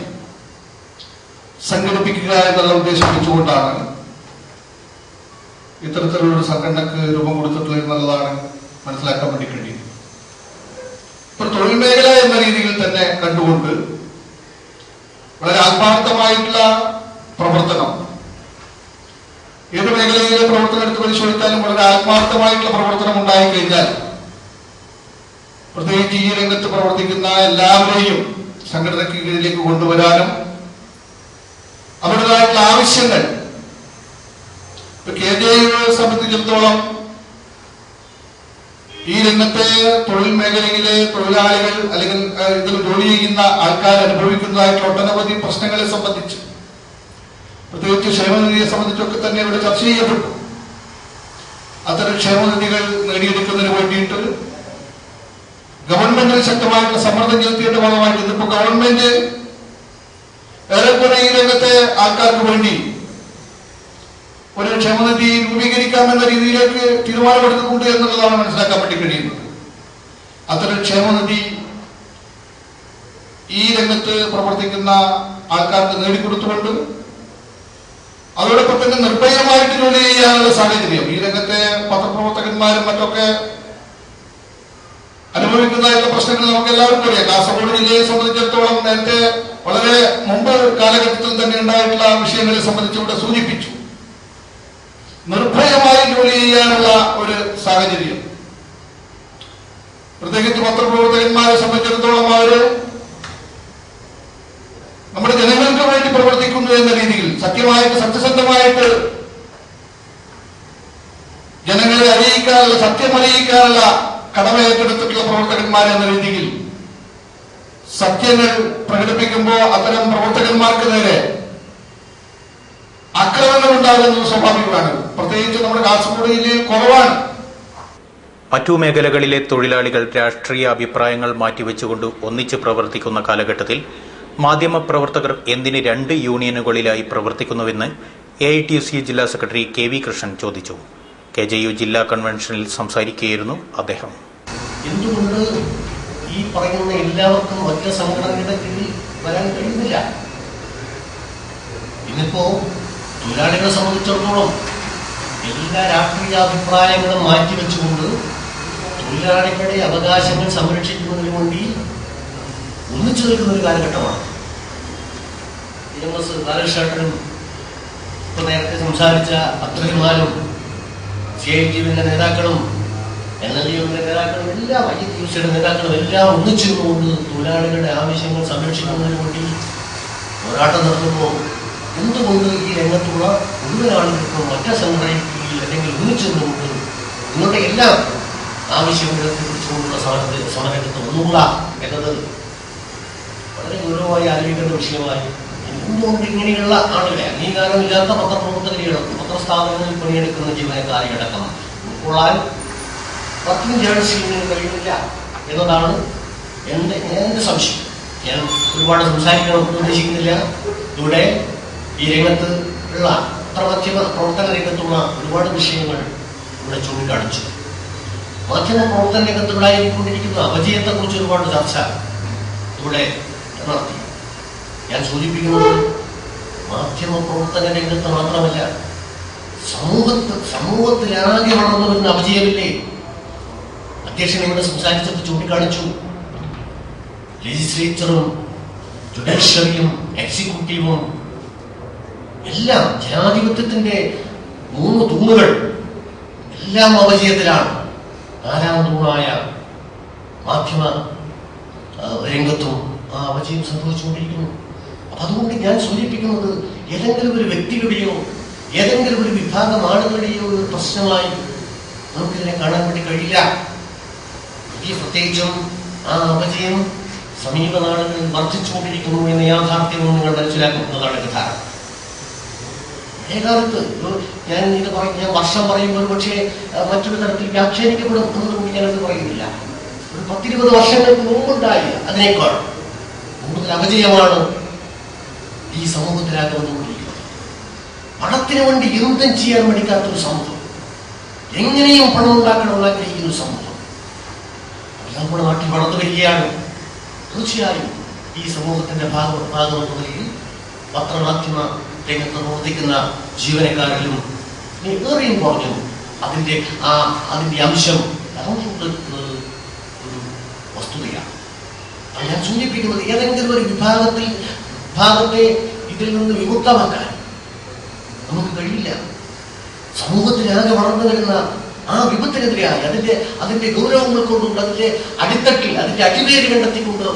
സംഘടിപ്പിക്കുക എന്നുള്ള ഉദ്ദേശം വെച്ചുകൊണ്ടാണ് ഇത്തരത്തിലുള്ളൊരു സംഘടനക്ക് രൂപം കൊടുത്തിട്ടുള്ളത് എന്നുള്ളതാണ് മനസ്സിലാക്കാൻ വേണ്ടി കഴിയും. ഇപ്പൊ തൊഴിൽ മേഖല എന്ന രീതിയിൽ തന്നെ കണ്ടുകൊണ്ട് വളരെ ആത്മാർത്ഥമായിട്ടുള്ള പ്രവർത്തനം, ഏത് മേഖലയിലെ പ്രവർത്തനം എടുത്ത് പരിശോധിച്ചാലും വളരെ ആത്മാർത്ഥമായിട്ടുള്ള പ്രവർത്തനം ഉണ്ടായിക്കഴിഞ്ഞാൽ പ്രത്യേകിച്ച് ഈ രംഗത്ത് പ്രവർത്തിക്കുന്ന എല്ലാവരെയും സംഘടനയ്ക്ക് കീഴിലേക്ക് കൊണ്ടുവരാനും അവരുടേതായിട്ടുള്ള ആവശ്യങ്ങൾ ഇപ്പൊ KJUയെ സംബന്ധിച്ചിടത്തോളം ഈ രംഗത്തെ തൊഴിൽ മേഖലയിലെ തൊഴിലാളികൾ അല്ലെങ്കിൽ ഇതിൽ ജോലി ചെയ്യുന്ന ആൾക്കാർ അനുഭവിക്കുന്നതായിട്ടുള്ള ഒട്ടനവധി പ്രശ്നങ്ങളെ സംബന്ധിച്ച്, പ്രത്യേകിച്ച് ക്ഷേമനിധിയെ സംബന്ധിച്ചൊക്കെ തന്നെ ഇവിടെ ചർച്ച ചെയ്യപ്പെട്ടു. അത്തരം ക്ഷേമനിധികൾ നേടിയെടുക്കുന്നതിന് വേണ്ടിയിട്ട് ഗവൺമെന്റിന് ശക്തമായിട്ടുള്ള സമ്മർദ്ദം ചെലുത്തിയുടെ ഭാഗമായിട്ട് ഇന്നിപ്പോ ഗവൺമെന്റ് ഏറെക്കുറെ ഈ രംഗത്തെ ആൾക്കാർക്ക് വേണ്ടി ഒരു ക്ഷേമനിധി രൂപീകരിക്കാമെന്ന രീതിയിലേക്ക് തീരുമാനമെടുത്തിട്ടുണ്ട് എന്നുള്ളതാണ് മനസ്സിലാക്കാൻ വേണ്ടി കഴിയുന്നത്. അത്തരം ക്ഷേമനിധി ഈ രംഗത്ത് പ്രവർത്തിക്കുന്ന ആൾക്കാർക്ക് നേടിക്കൊടുത്തുകൊണ്ട് അതോടൊപ്പം തന്നെ നിർഭയമായിട്ട് ജോലി ചെയ്യാനുള്ള സാഹചര്യം ഈ രംഗത്തെ പത്രപ്രവർത്തകന്മാരും മറ്റൊക്കെ അനുഭവിക്കുന്നതായിട്ടുള്ള പ്രശ്നങ്ങൾ നമുക്ക് എല്ലാവർക്കും അറിയാം. കാസർഗോഡ് ജില്ലയെ സംബന്ധിച്ചിടത്തോളം നേരത്തെ വളരെ മുമ്പ് കാലഘട്ടത്തിൽ തന്നെ ഉണ്ടായിട്ടുള്ള വിഷയങ്ങളെ സംബന്ധിച്ച് ഇവിടെ സൂചിപ്പിച്ചു. നിർഭയമായി ജോലി ചെയ്യാനുള്ള ഒരു സാഹചര്യം, പ്രത്യേകിച്ച് പത്രപ്രവർത്തകന്മാരെ സംബന്ധിച്ചിടത്തോളം അവര് നമ്മുടെ ജനങ്ങൾക്ക് വേണ്ടി പ്രവർത്തിക്കുന്നു എന്ന രീതിയിൽ സത്യമായിട്ട് സത്യസന്ധമായിട്ട് ജനങ്ങളെ അറിയിക്കാനുള്ള, സത്യമറിയിക്കാനുള്ള കടമ ഏറ്റെടുത്തിട്ടുള്ള പ്രവർത്തകന്മാർ എന്ന രീതിയിൽ സത്യങ്ങൾ പ്രകടിപ്പിക്കുമ്പോൾ അത്തരം പ്രവർത്തകന്മാർക്ക് നേരെ ആക്രമണങ്ങൾ ഉണ്ടാകുന്നത് സ്വാഭാവികമാണ്. പ്രത്യേകിച്ച് നമ്മുടെ കാസർഗോഡ് ജില്ലയിൽ കുറവാണ്. മറ്റു മേഖലകളിലെ തൊഴിലാളികൾ രാഷ്ട്രീയ അഭിപ്രായങ്ങൾ മാറ്റിവെച്ചുകൊണ്ട് ഒന്നിച്ച് പ്രവർത്തിക്കുന്ന കാലഘട്ടത്തിൽ മാധ്യമപ്രവർത്തകർ എന്തിന് 2 യൂണിയനുകളിലായി പ്രവർത്തിക്കുന്നുവെന്ന് AITUC ജില്ലാ സെക്രട്ടറി KV കൃഷ്ണൻ ചോദിച്ചു. KJU ജില്ലാ കൺവെൻഷനിൽ സംസാരിക്കുകയായിരുന്നു അദ്ദേഹം. എന്തുകൊണ്ട് ഈ പറയുന്ന എല്ലാവർക്കും ഒറ്റ സംഘടനയുടെ കീഴിൽ വരാൻ കഴിയുന്നില്ല? ഇന്നിപ്പോ തൊഴിലാളികളെ സംബന്ധിച്ചിടത്തോളം എല്ലാ രാഷ്ട്രീയ അഭിപ്രായങ്ങളും മാറ്റിവെച്ചുകൊണ്ട് തൊഴിലാളികളുടെ അവകാശങ്ങൾ സംരക്ഷിക്കുന്നതിന് വേണ്ടി ഒന്നിച്ചു നിൽക്കുന്ന ഒരു കാലഘട്ടമാണ്. ബാലകൃഷ്ണനും ഇപ്പൊ നേരത്തെ സംസാരിച്ച അബ്ദുറഹ്മാനും CITUവിന്റെ നേതാക്കളും NLDUവിന്റെ നേതാക്കളും എല്ലാം IUCയുടെ നേതാക്കളും എല്ലാം ഒന്നിച്ചിരുന്നുകൊണ്ട് തൊഴിലാളികളുടെ ആവശ്യങ്ങൾ സംരക്ഷിക്കുന്നതിന് വേണ്ടി പോരാട്ടം നടത്തുമ്പോൾ എന്തുകൊണ്ട് ഈ രംഗത്തുള്ള മുഴുവൻ ആളുകൾക്കും ഒറ്റ സംഘടനയിൽ അല്ലെങ്കിൽ ഒന്നിച്ചിരുന്നുകൊണ്ട് നിങ്ങളുടെ എല്ലാ ആവശ്യങ്ങളെ കുറിച്ചുകൊണ്ടുള്ള സമരരംഗത്ത് ഒന്നുമില്ല എന്നത് വളരെ ഗൗരവമായി ആലോചിക്കേണ്ട വിഷയമായി. എന്തുകൊണ്ട് ഇങ്ങനെയുള്ള ആളുകളെ അംഗീകാരമില്ലാത്ത പത്രപ്രവർത്തകരെയും പത്രസ്ഥാപനങ്ങളിൽ പണിയെടുക്കുന്ന ജീവനക്കാരെയടക്കം ഉൾക്കൊള്ളാൻ വർക്കിംഗ് ജേർണലിസ്റ്റ് യൂണിയന് കഴിയുന്നില്ല എന്നതാണ് എൻ്റെ സംശയം. ഞാൻ ഒരുപാട് സംസാരിക്കണം ഉദ്ദേശിക്കുന്നില്ല. ഇവിടെ ഈ രംഗത്ത് ഉള്ള പത്രമാധ്യമ പ്രവർത്തന രംഗത്തുള്ള ഒരുപാട് വിഷയങ്ങൾ ഇവിടെ ചൂണ്ടിക്കാണിച്ചു. മാധ്യമ പ്രവർത്തന രംഗത്തുണ്ടായിക്കൊണ്ടിരിക്കുന്ന അപജയത്തെക്കുറിച്ച് ഒരുപാട് ചർച്ച ഇവിടെ നടത്തി. ഞാൻ സൂചിപ്പിക്കുന്നത് മാധ്യമ പ്രവർത്തന രംഗത്ത് മാത്രമല്ല, സമൂഹത്തിലാകെ വളർന്നു വരുന്ന അപജയമില്ലേ? അധ്യക്ഷൻ ഇവിടെ സംസാരിച്ചപ്പോൾ ചൂണ്ടിക്കാണിച്ചു. ലെജിസ്ലേച്ചറും ജുഡീഷ്യറിയും എക്സിക്യൂട്ടീവും എല്ലാം ജനാധിപത്യത്തിന്റെ 3 തൂണുകൾ എല്ലാം അപജയത്തിലാണ്. 4ാം തൂണായ മാധ്യമ രംഗത്തും ആ അപജയം സംഭവിച്ചുകൊണ്ടിരിക്കുന്നു. അപ്പൊ അതുകൊണ്ട് ഞാൻ സൂചിപ്പിക്കുന്നത് ഏതെങ്കിലും ഒരു വ്യക്തിയുടെയോ ഏതെങ്കിലും ഒരു വിഭാഗം ആളുകളുടെയോ ഒരു പ്രശ്നമായി നമുക്കിതിനെ കാണാൻ വേണ്ടി കഴിയില്ല. ഈ പ്രത്യേകിച്ചും ആ അപജയം സമീപ നാളുകളിൽ വർദ്ധിച്ചുകൊണ്ടിരിക്കുന്നു എന്ന യാഥാർത്ഥ്യവും നിങ്ങൾ മനസ്സിലാക്കുന്നതാണ് യഥാർത്ഥം. പഴയകാലത്ത് ഞാൻ വർഷം പറയുമ്പോൾ പക്ഷേ മറ്റൊരു തരത്തിൽ വ്യാഖ്യാനിക്കപ്പെടും എന്നതുകൊണ്ട് ഞാനത് പറയുന്നില്ല. ഒരു 10-20 വർഷങ്ങൾക്ക് മുമ്പുണ്ടായി അതിനേക്കാൾ കൂടുതൽ അപജയമാണ് ഈ സമൂഹത്തിലാകെ വന്നുകൊണ്ടിരിക്കുന്നത്. പണത്തിന് വേണ്ടി എന്തും ചെയ്യാൻ മടിക്കാത്തൊരു സമൂഹം, എങ്ങനെയും പണം ഉണ്ടാക്കണമെന്ന് ആഗ്രഹിക്കുന്ന ഒരു സമൂഹം നമ്മുടെ നാട്ടിൽ വളർന്നു വരികയാണ്. തീർച്ചയായും ഈ സമൂഹത്തിന്റെ ഭാഗമെന്ന നിലയിൽ പത്രമാധ്യമ രംഗത്ത് പ്രവർത്തിക്കുന്ന ജീവനക്കാരിലും ഏറെയും കുറഞ്ഞു അതിന്റെ അംശം ഒരു വസ്തുതയാണ്. ഞാൻ സൂചിപ്പിക്കുന്നത് ഏതെങ്കിലും ഒരു വിഭാഗത്തെ ഇതിൽ നിന്ന് വിമുക്തമാക്കാൻ നമുക്ക് കഴിയില്ല. സമൂഹത്തിലാകെ വളർന്നു വരുന്ന ആ വിപത്തിനെതിരായി അതിന്റെ ഗൗരവങ്ങൾ കൊണ്ടുകൊണ്ട് അതിന്റെ അടിത്തട്ടിൽ അതിന്റെ അടിവേര് കണ്ടെത്തിക്കൊണ്ട്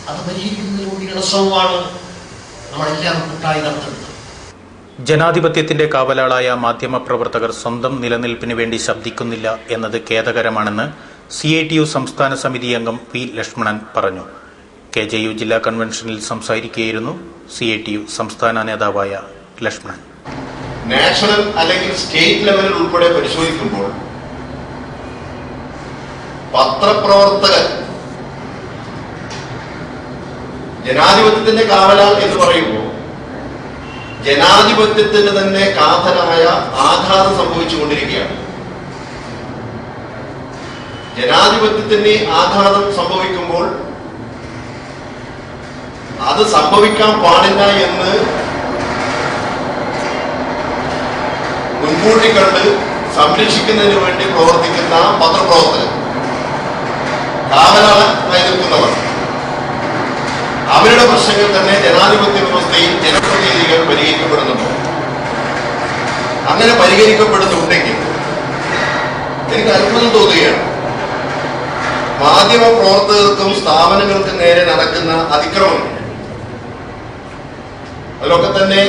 അത് പരിഹരിക്കുന്നതിന് വേണ്ടിയുള്ള ശ്രമമാണ് നമ്മളെല്ലാം കൂട്ടായി നടത്തുന്നത്. ജനാധിപത്യത്തിന്റെ കാവലാളായ മാധ്യമപ്രവർത്തകർ സ്വന്തം നിലനിൽപ്പിന് വേണ്ടി ശബ്ദിക്കുന്നില്ല എന്നത് ഖേദകരമാണെന്ന് CITU സംസ്ഥാന സമിതി അംഗം P. ലക്ഷ്മണൻ പറഞ്ഞു. KJU ജില്ലാ കൺവെൻഷനിൽ സംസാരിക്കുകയായിരുന്നു CITU സംസ്ഥാന നേതാവായ ലക്ഷ്മണൻ. നാഷണൽ അല്ലെങ്കിൽ സ്റ്റേറ്റ് ലെവലിൽ ഉൾപ്പെടെ പരിശോധിക്കുമ്പോൾ പത്രപ്രവർത്തകർ ജനാധിപത്യത്തിന്റെ കാവലാൾ എന്ന് പറയുമ്പോൾ ജനാധിപത്യത്തിന് തന്നെ കാതലായ ആഘാതം സംഭവിച്ചുകൊണ്ടിരിക്കുകയാണ്. ജനാധിപത്യത്തിന് ആഘാതം സംഭവിക്കുമ്പോൾ അത് സംഭവിക്കാൻ പാടില്ല എന്ന് മുൻകൂട്ടി കണ്ട് സംരക്ഷിക്കുന്നതിന് വേണ്ടി പ്രവർത്തിക്കുന്ന പത്രപ്രവർത്തകർ, കാവലാളായി നിൽക്കുന്നവർ, അവരുടെ പ്രശ്നങ്ങൾ തന്നെ ജനാധിപത്യ വ്യവസ്ഥയിൽ ജനപ്രതിനിധികൾ പരിഹരിക്കപ്പെടുന്നുണ്ടോ? അങ്ങനെ പരിഹരിക്കപ്പെടുന്നുണ്ടെങ്കിൽ എനിക്ക് അത്ഭുതം തോന്നുകയാണ്. മാധ്യമ പ്രവർത്തകർക്കും സ്ഥാപനങ്ങൾക്കും നേരെ നടക്കുന്ന അതിക്രമങ്ങൾ അതിലൊക്കെ തന്നെ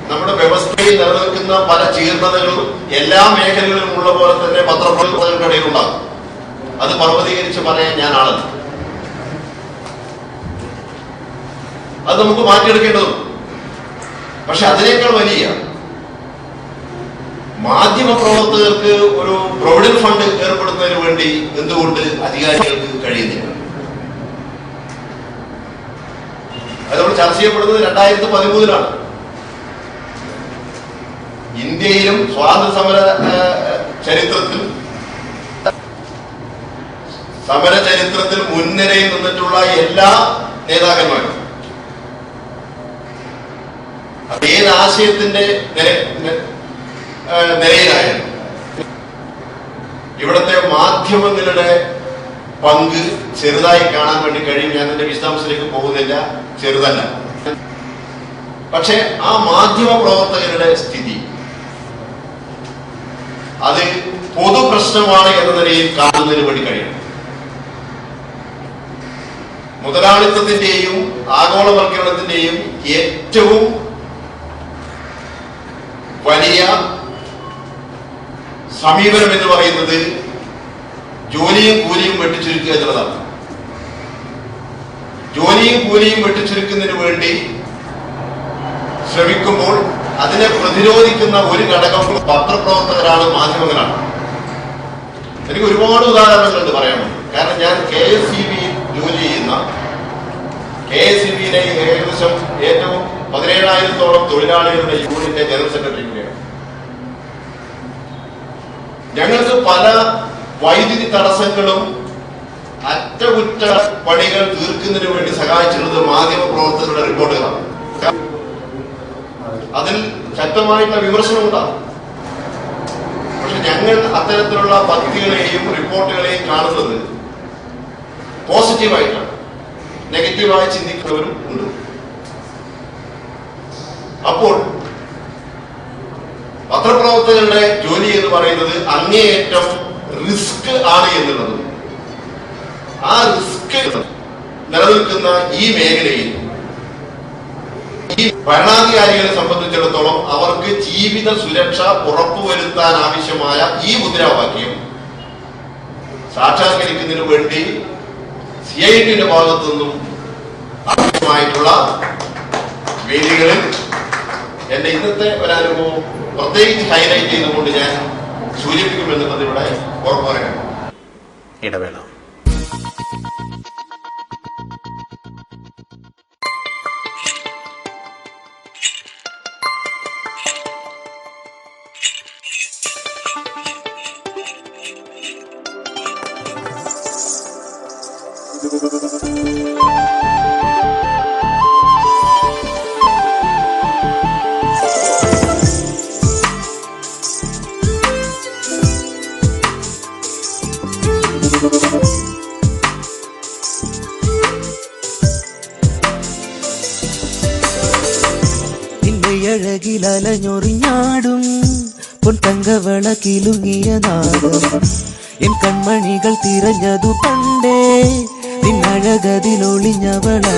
നമ്മുടെ വ്യവസ്ഥയിൽ നിലനിൽക്കുന്ന പല ജീർണതകളും എല്ലാ മേഖലകളിലും ഉള്ള പോലെ തന്നെ പത്രപ്രവർത്തകരുടെ ഇടയിലുണ്ടാകും. അത് പർവ്വതീകരിച്ച് പറയാൻ ഞാൻ ആളല്ല. അത് നമുക്ക് മാറ്റിയെടുക്കേണ്ടതുണ്ട്. പക്ഷെ അതിനേക്കാൾ വലിയ മാധ്യമ പ്രവർത്തകർക്ക് ഒരു പ്രൊവിഡന്റ് ഫണ്ട് ഏർപ്പെടുത്തുന്നതിന് വേണ്ടി എന്തുകൊണ്ട് അധികാരികൾക്ക് കഴിയുന്നില്ല? അത് നമ്മൾ ചർച്ച ചെയ്യപ്പെടുന്നത് 2013 ഇന്ത്യയിലും സ്വാതന്ത്ര്യ സമര ചരിത്രത്തിൽ മുൻനിരയിൽ നിന്നിട്ടുള്ള എല്ലാ നേതാക്കന്മാരും ഏത് ആശയത്തിന്റെ നിരയിലായിരുന്നു. ഇവിടുത്തെ മാധ്യമങ്ങളുടെ പങ്ക് ചെറുതായി കാണാൻ വേണ്ടി കഴിയും. ഞാൻ എന്റെ വിശദാംശത്തിലേക്ക് പോകുന്നില്ല, ചെറുതല്ല. പക്ഷെ ആ മാധ്യമ പ്രവർത്തകരുടെ സ്ഥിതി അത് പൊതു പ്രശ്നമാണ് എന്ന നിലയിൽ കാണുന്നതിന് വേണ്ടി കഴിയണം. മുതലാളിത്തത്തിന്റെയും ആഗോളവൽക്കരണത്തിന്റെയും ഏറ്റവും വലിയ സമീപനം എന്ന് പറയുന്നത് ജോലിയും കൂലിയും വെട്ടിച്ചുരുക്കുക എന്നുള്ളതാണ്. ജോലിയും കൂലിയും വെട്ടിച്ചുരുക്കുന്നതിന് വേണ്ടി ശ്രമിക്കുമ്പോൾ അതിനെ പ്രതിരോധിക്കുന്ന ഒരു ഘടകം പത്രപ്രവർത്തകരാണ്, മാധ്യമങ്ങളാണ്. എനിക്ക് ഒരുപാട് ഉദാഹരണങ്ങളുണ്ട് പറയാൻ വേണ്ടി. കാരണം ഞാൻ KSEB ജോലി ചെയ്യുന്ന KSEBയിലെ ഏകദേശം ഏറ്റവും 17,000-ഓളം തൊഴിലാളികളുടെ യൂണിയന്റെ ജനറൽ സെക്രട്ടറി കൂടിയാണ്. ഞങ്ങൾക്ക് പല വൈദ്യുതി തടസ്സങ്ങളും അറ്റകുറ്റ പണികൾ തീർക്കുന്നതിന് വേണ്ടി സഹായിച്ചിട്ടുള്ളത് മാധ്യമ പ്രവർത്തകരുടെ റിപ്പോർട്ടുകളാണ്. അതിൽ ശക്തമായിട്ടുള്ള വിമർശനമുണ്ടാകും. പക്ഷെ ഞങ്ങൾ അത്തരത്തിലുള്ള പദ്ധതികളെയും റിപ്പോർട്ടുകളെയും കാണുന്നത് പോസിറ്റീവായിട്ടാണ്. നെഗറ്റീവായി ചിന്തിക്കുന്നവരും ഉണ്ട്. അപ്പോൾ പത്രപ്രവർത്തകരുടെ ജോലി എന്ന് പറയുന്നത് അങ്ങേയറ്റം റിസ്ക് ആണ് എന്നുള്ളതും, ആ റിസ്ക് നിലനിൽക്കുന്ന ഈ മേഖലയിൽ ഈ ഭരണാധികാരികളെ സംബന്ധിച്ചിടത്തോളം അവർക്ക് ജീവിത സുരക്ഷ ഉറപ്പുവരുത്താൻ ആവശ്യമായ ഈ മുദ്രാവാക്യം സാക്ഷാത്കരിക്കുന്നതിന് വേണ്ടി CITയുടെ ഭാഗത്തു നിന്നും ആവശ്യമായിട്ടുള്ള വേദികളിൽ എന്റെ ഇന്നത്തെ ഒരനുഭവം പ്രത്യേകിച്ച് ഹൈലൈറ്റ് ചെയ്തുകൊണ്ട് ഞാൻ സൂചിപ്പിക്കുമെന്നുള്ളത് ഇവിടെ ഉറപ്പുവരാണ്. ഇടവേള. അഴകിലലഞ്ഞൊറിഞ്ഞാടും പൊൻതങ്കവള കിലുങ്ങിയ നാദം എൻ കൺമണികൾ തിരഞ്ഞതു പണ്ടേ നിന്നഴകതിലൊളിഞ്ഞവളാടോ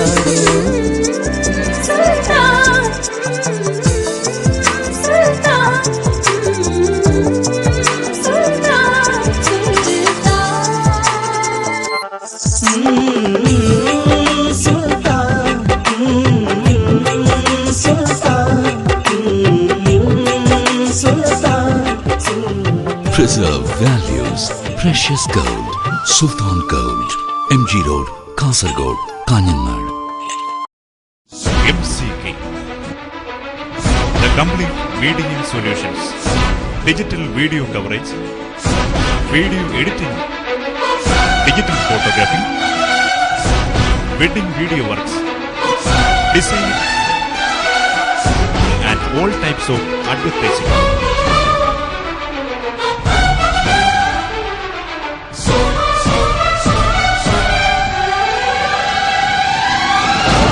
Preserve values. Precious Gold. Sultan Gold. MG Road, Kasaragod, Kanyanad. MCK. The complete media solutions. Digital video coverage. Video editing. Digital photography. Wedding video works. Design. And all types of advertising.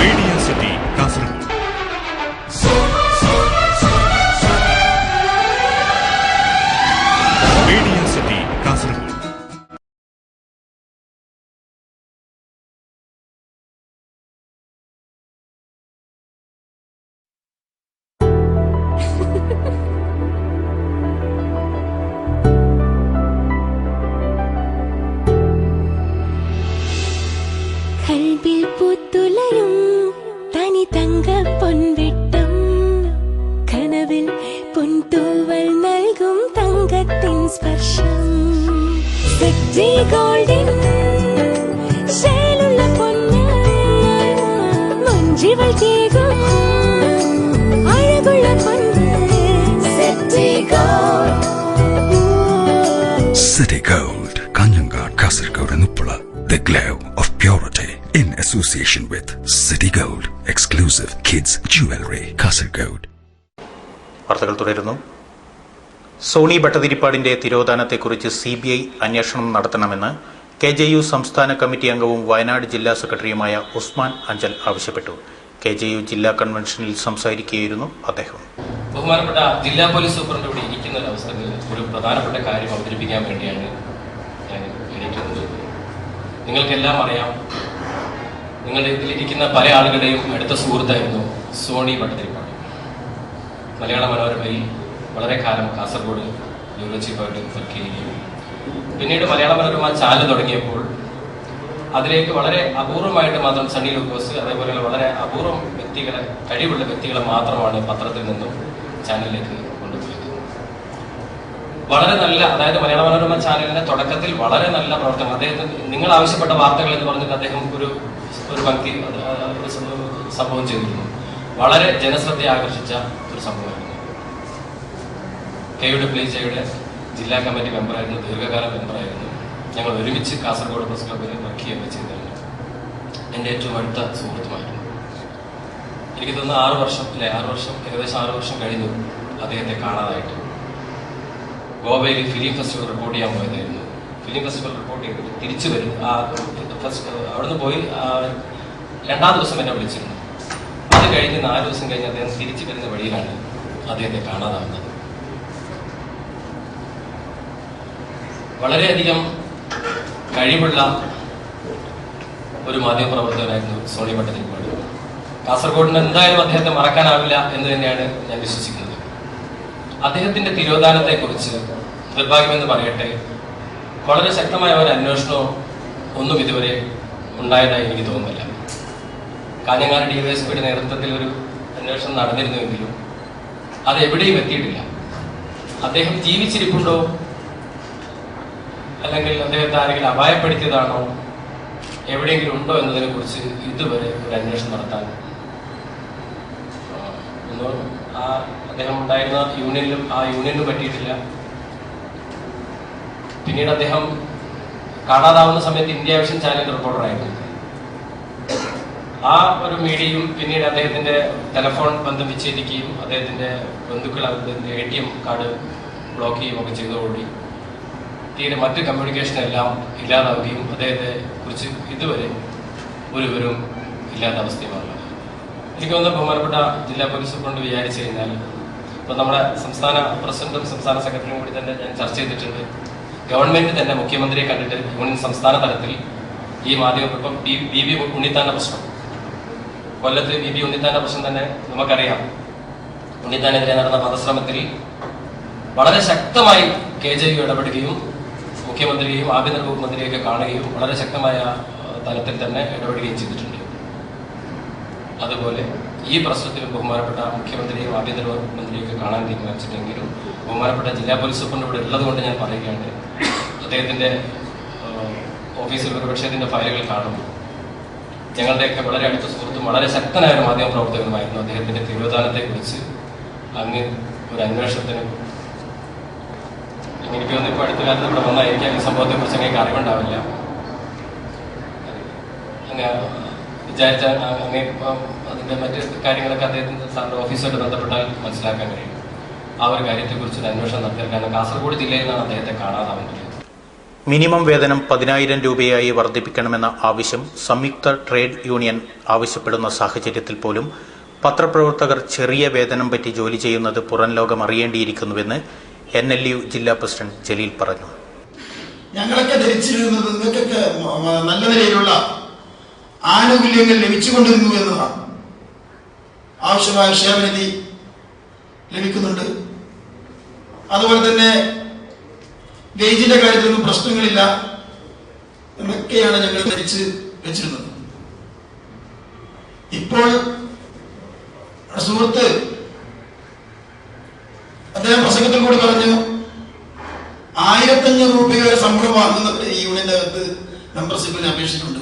Media City, Kasaragod. Media City, Kasaragod. കൽബിൽ പൂത്തുലയും തനി തങ്ക പൊൻവെട്ടം കനവിൽ പൊൻതൂവൽ നൽകും തങ്കത്തിൻ സ്പർശം സെറ്റി ഗോൾഡിൻ ശേലുള്ള പൊന്ന് മഞ്ചിവൾ കേകും അഴകുള്ള പൊന്ന് settee gold. City Gold, Kanyanad, Kasaragod and Uppala. The glow of purity in association with City Gold. Exclusive kids jewelry, Kasaragod. വാർത്തകൾ തുടരുന്നു. സോണി ഭട്ടതിരിപ്പാടിന്റെ തിരോധാനത്തെക്കുറിച്ച് CBI അന്വേഷണം നടത്തണമെന്ന് KJU സംസ്ഥാന കമ്മിറ്റി അംഗവും വയനാട് ജില്ലാ സെക്രട്ടറിയുമായ ഉസ്മാൻ അഞ്ചൽ ആവശ്യപ്പെട്ടു. KJU ജില്ലാ കൺവെൻഷനിൽ സംസാരിക്കുകയായിരുന്നു അദ്ദേഹം. ബഹുമാനപ്പെട്ട ജില്ലാ പോലീസ് സൂപ്രണ്ട് ഇവിടെ ഇരിക്കുന്ന ഒരവസ്ഥയിൽ ഒരു പ്രധാനപ്പെട്ട കാര്യം അവതരിപ്പിക്കാൻ വേണ്ടിയാണ് ഞാൻ എണീക്കുന്നത്. നിങ്ങൾക്കെല്ലാം അറിയാം, നിങ്ങളുടെ ഇതിലിരിക്കുന്ന പല ആളുകളുടെയും അടുത്ത സുഹൃത്തായിരുന്നു സോണി ഭട്ടതിരിപ്പാട്. മലയാള മനോരമയിൽ വളരെ കാലം കാസർഗോഡ് ബ്യൂറോ ചീഫായിട്ട് വർക്ക് ചെയ്യുകയും പിന്നീട് മലയാള മനോരമ ചാനൽ തുടങ്ങിയപ്പോൾ അതിലേക്ക് വളരെ അപൂർവമായിട്ട് മാത്രം സണ്ണി ലൂക്കോസ് അതേപോലെയുള്ള വളരെ അപൂർവം വ്യക്തികളെ, കഴിവുള്ള വ്യക്തികളെ മാത്രമാണ് പത്രത്തിൽ നിന്നും ചാനലിലേക്ക് കൊണ്ടുപോയത്. വളരെ നല്ല, അതായത് മലയാള മനോരമ ചാനലിന്റെ തുടക്കത്തിൽ വളരെ നല്ല പ്രവർത്തനം, അദ്ദേഹത്തിന് നിങ്ങൾ ആവശ്യപ്പെട്ട വാർത്തകൾ എന്ന് പറഞ്ഞിട്ട് അദ്ദേഹം ഒരു പങ്ക്തി സംഭവം ചെയ്തിരുന്നു. വളരെ ജനശ്രദ്ധ ആകർഷിച്ച ഒരു സംഭവമായിരുന്നു. KUWJ ജില്ലാ കമ്മിറ്റി മെമ്പറായിരുന്നു, ദീർഘകാലം മെമ്പറായിരുന്നു. ഞങ്ങൾ ഒരുമിച്ച് കാസർഗോഡ് പ്രസ് ക്ലബ്ബിൽ വർക്ക് ചെയ്യുകയൊക്കെ ചെയ്തിരുന്നു. എൻ്റെ ഏറ്റവും അടുത്ത സുഹൃത്തുമായിരുന്നു. എനിക്ക് തോന്നുന്നു 6 വർഷം, ഏകദേശം 6 വർഷം കഴിഞ്ഞു അദ്ദേഹത്തെ കാണാതായിട്ട്. ഗോവയിൽ ഫിലിം ഫെസ്റ്റിവൽ റിപ്പോർട്ട് ചെയ്യാൻ പോയതായിരുന്നു. ഫിലിം ഫെസ്റ്റിവൽ റിപ്പോർട്ട് ചെയ്തിട്ട് തിരിച്ചു വരും. അവിടുന്ന് പോയി 2ാം ദിവസം എന്നെ വിളിച്ചിരുന്നു. അത് കഴിഞ്ഞ് 4 ദിവസം കഴിഞ്ഞ് അദ്ദേഹം തിരിച്ചു വരുന്ന വഴിയിലാണ് അദ്ദേഹത്തെ കാണാതാവുന്നത്. വളരെയധികം കഴിവുള്ള ഒരു മാധ്യമപ്രവർത്തകനായിരുന്നു സോണി ഭട്ടതിരിപ്പാട്. കാസർഗോഡിന് എന്തായാലും അദ്ദേഹത്തെ മറക്കാനാവില്ല എന്ന് തന്നെയാണ് ഞാൻ വിശ്വസിക്കുന്നത്. അദ്ദേഹത്തിന്റെ തിരോധാനത്തെക്കുറിച്ച് നിർഭാഗ്യമെന്ന് പറയട്ടെ, വളരെ ശക്തമായ ഒരു അന്വേഷണവും ഒന്നും ഇതുവരെ ഉണ്ടായതായി എനിക്ക് തോന്നുന്നില്ല. കാഞ്ഞങ്ങാട് DYSPയുടെ നേതൃത്വത്തിൽ ഒരു അന്വേഷണം നടന്നിരുന്നുവെങ്കിലും അത് എവിടെയും എത്തിയിട്ടില്ല. അദ്ദേഹം ജീവിച്ചിരിപ്പുണ്ടോ, അല്ലെങ്കിൽ അദ്ദേഹത്തെ ആരെങ്കിലും അപായപ്പെടുത്തിയതാണോ, എവിടെയെങ്കിലും ഉണ്ടോ എന്നതിനെ കുറിച്ച് ഇതുവരെ ഒരു അന്വേഷണം നടത്താൻ അദ്ദേഹം ഉണ്ടായിരുന്ന യൂണിയനിലും പറ്റിയിട്ടില്ല. പിന്നീട് അദ്ദേഹം കാണാതാവുന്ന സമയത്ത് ഇന്ത്യ വിഷൻ ചാനൽ റിപ്പോർട്ടറായിരുന്നു. ആ ഒരു മീഡിയയും പിന്നീട് അദ്ദേഹത്തിന്റെ ടെലിഫോൺ ബന്ധം വിച്ഛേദിക്കുകയും അദ്ദേഹത്തിന്റെ ബന്ധുക്കൾ അദ്ദേഹത്തിന്റെ ATM കാർഡ് ബ്ലോക്ക് ചെയ്യുകയും ഒക്കെ ചെയ്തതോടുകൂടി തീരെ മറ്റ് കമ്മ്യൂണിക്കേഷൻ എല്ലാം ഇല്ലാതാവുകയും അദ്ദേഹത്തെ കുറിച്ച് ഇതുവരെ ഒരു വിവരവും ഇല്ലാത്ത അവസ്ഥയുമാണ്. എനിക്ക് തോന്നുന്നു ബഹുമാനപ്പെട്ട ജില്ലാ പോലീസ് സൂപ്രണ്ട് വിചാരിച്ചു കഴിഞ്ഞാൽ, ഇപ്പം നമ്മുടെ സംസ്ഥാന പ്രസിഡന്റും സംസ്ഥാന സെക്രട്ടറിയും കൂടി തന്നെ ഞാൻ ചർച്ച ചെയ്തിട്ടുണ്ട്. ഗവൺമെന്റ് തന്നെ മുഖ്യമന്ത്രിയെ കണ്ടിട്ട് യൂണിയൻ സംസ്ഥാന തലത്തിൽ ഈ മാധ്യമം, ഇപ്പം BB ഉണ്ണിത്താന്റെ പ്രശ്നം, കൊല്ലത്ത് BB ഉണ്ണിത്താന്റെ പ്രശ്നം തന്നെ നമുക്കറിയാം. ഉണ്ണിത്താനെതിരെ നടന്ന വധശ്രമത്തിൽ വളരെ ശക്തമായി KJU ഇടപെടുകയും മുഖ്യമന്ത്രിയെയും ആഭ്യന്തര വകുപ്പ് മന്ത്രിയൊക്കെ കാണുകയും വളരെ ശക്തമായ തലത്തിൽ തന്നെ ഇടപെടുകയും ചെയ്തിട്ടുണ്ട്. അതുപോലെ ഈ പ്രശ്നത്തിലും ബഹുമാനപ്പെട്ട മുഖ്യമന്ത്രിയെയും ആഭ്യന്തര വകുപ്പ് മന്ത്രിയൊക്കെ കാണാൻ തീരുമാനിച്ചിട്ടെങ്കിലും ബഹുമാനപ്പെട്ട ജില്ലാ പോലീസ് സൂപ്രണ്ട് ഇവിടെ ഉള്ളത് കൊണ്ട് ഞാൻ പറയുകയാണ്, അദ്ദേഹത്തിന്റെ ഓഫീസിൽ ഒരുപക്ഷെ ഇതിന്റെ ഫയലുകൾ കാണുന്നു. ഞങ്ങളുടെയൊക്കെ വളരെ അടുത്ത സുഹൃത്തും വളരെ ശക്തനായ ഒരു മാധ്യമ പ്രവർത്തകനുമായിരുന്നു. അദ്ദേഹത്തിന്റെ തിരോധാനത്തെക്കുറിച്ച് അങ്ങ് ഒരു അന്വേഷണത്തിന് എനിക്ക് തോന്നുന്നു ഇപ്പോൾ അടുത്ത കാലത്ത് ഇവിടെ വന്നാൽ എനിക്ക് ഈ സംഭവത്തെക്കുറിച്ച് അങ്ങനെ അറിവുണ്ടാവില്ല. അങ്ങനെ വിചാരിച്ച അങ്ങനെ അതിന്റെ മറ്റ് കാര്യങ്ങളൊക്കെ അദ്ദേഹത്തിന്റെ സാറിന്റെ ഓഫീസുമായിട്ട് ബന്ധപ്പെട്ടാൽ മനസ്സിലാക്കാൻ കഴിയും. ആ ഒരു കാര്യത്തെക്കുറിച്ച് ഒരു അന്വേഷണം നടത്തിയാൽ, കാരണം കാസർഗോഡ് ജില്ലയിൽ നിന്നാണ് അദ്ദേഹത്തെ കാണാതാവുന്നത്. മിനിമം വേതനം 10,000 രൂപയായി വർദ്ധിപ്പിക്കണമെന്ന ആവശ്യം സംയുക്ത ട്രേഡ് യൂണിയൻ ആവശ്യപ്പെടുന്ന സാഹചര്യത്തിൽ പോലും പത്രപ്രവർത്തകർ ചെറിയ വേതനം പറ്റി ജോലി ചെയ്യുന്നത് പുറം ലോകം അറിയേണ്ടിയിരിക്കുന്നുവെന്ന് NLU ജില്ലാ പ്രസിഡന്റ് ജലീൽ പറഞ്ഞു. ഞങ്ങളൊക്കെ ധരിച്ചിരുന്നത് നിങ്ങൾക്കൊക്കെ നല്ല നിലയിലുള്ള ആനുകൂല്യങ്ങൾ ലഭിച്ചുകൊണ്ടിരുന്നു എന്നതാണ്. ആവശ്യമായ ക്ഷേമനിധി ലഭിക്കുന്നുണ്ട്. അതുപോലെ തന്നെ വേജിന്റെ കാര്യത്തിലൊന്നും പ്രശ്നങ്ങളില്ല എന്നൊക്കെയാണ് ഞങ്ങൾ ധരിച്ച് വെച്ചിരുന്നത്. ഇപ്പോൾ സുഹൃത്ത് അദ്ദേഹം പ്രസംഗത്തിൽ കൂടി പറഞ്ഞു, 1500 രൂപ വരെ ശമ്പളം വാങ്ങുന്നവർ ഈ യൂണിയന്റെ അകത്ത് മെമ്പർഷിപ്പിന് അപേക്ഷിച്ചിട്ടുണ്ട്.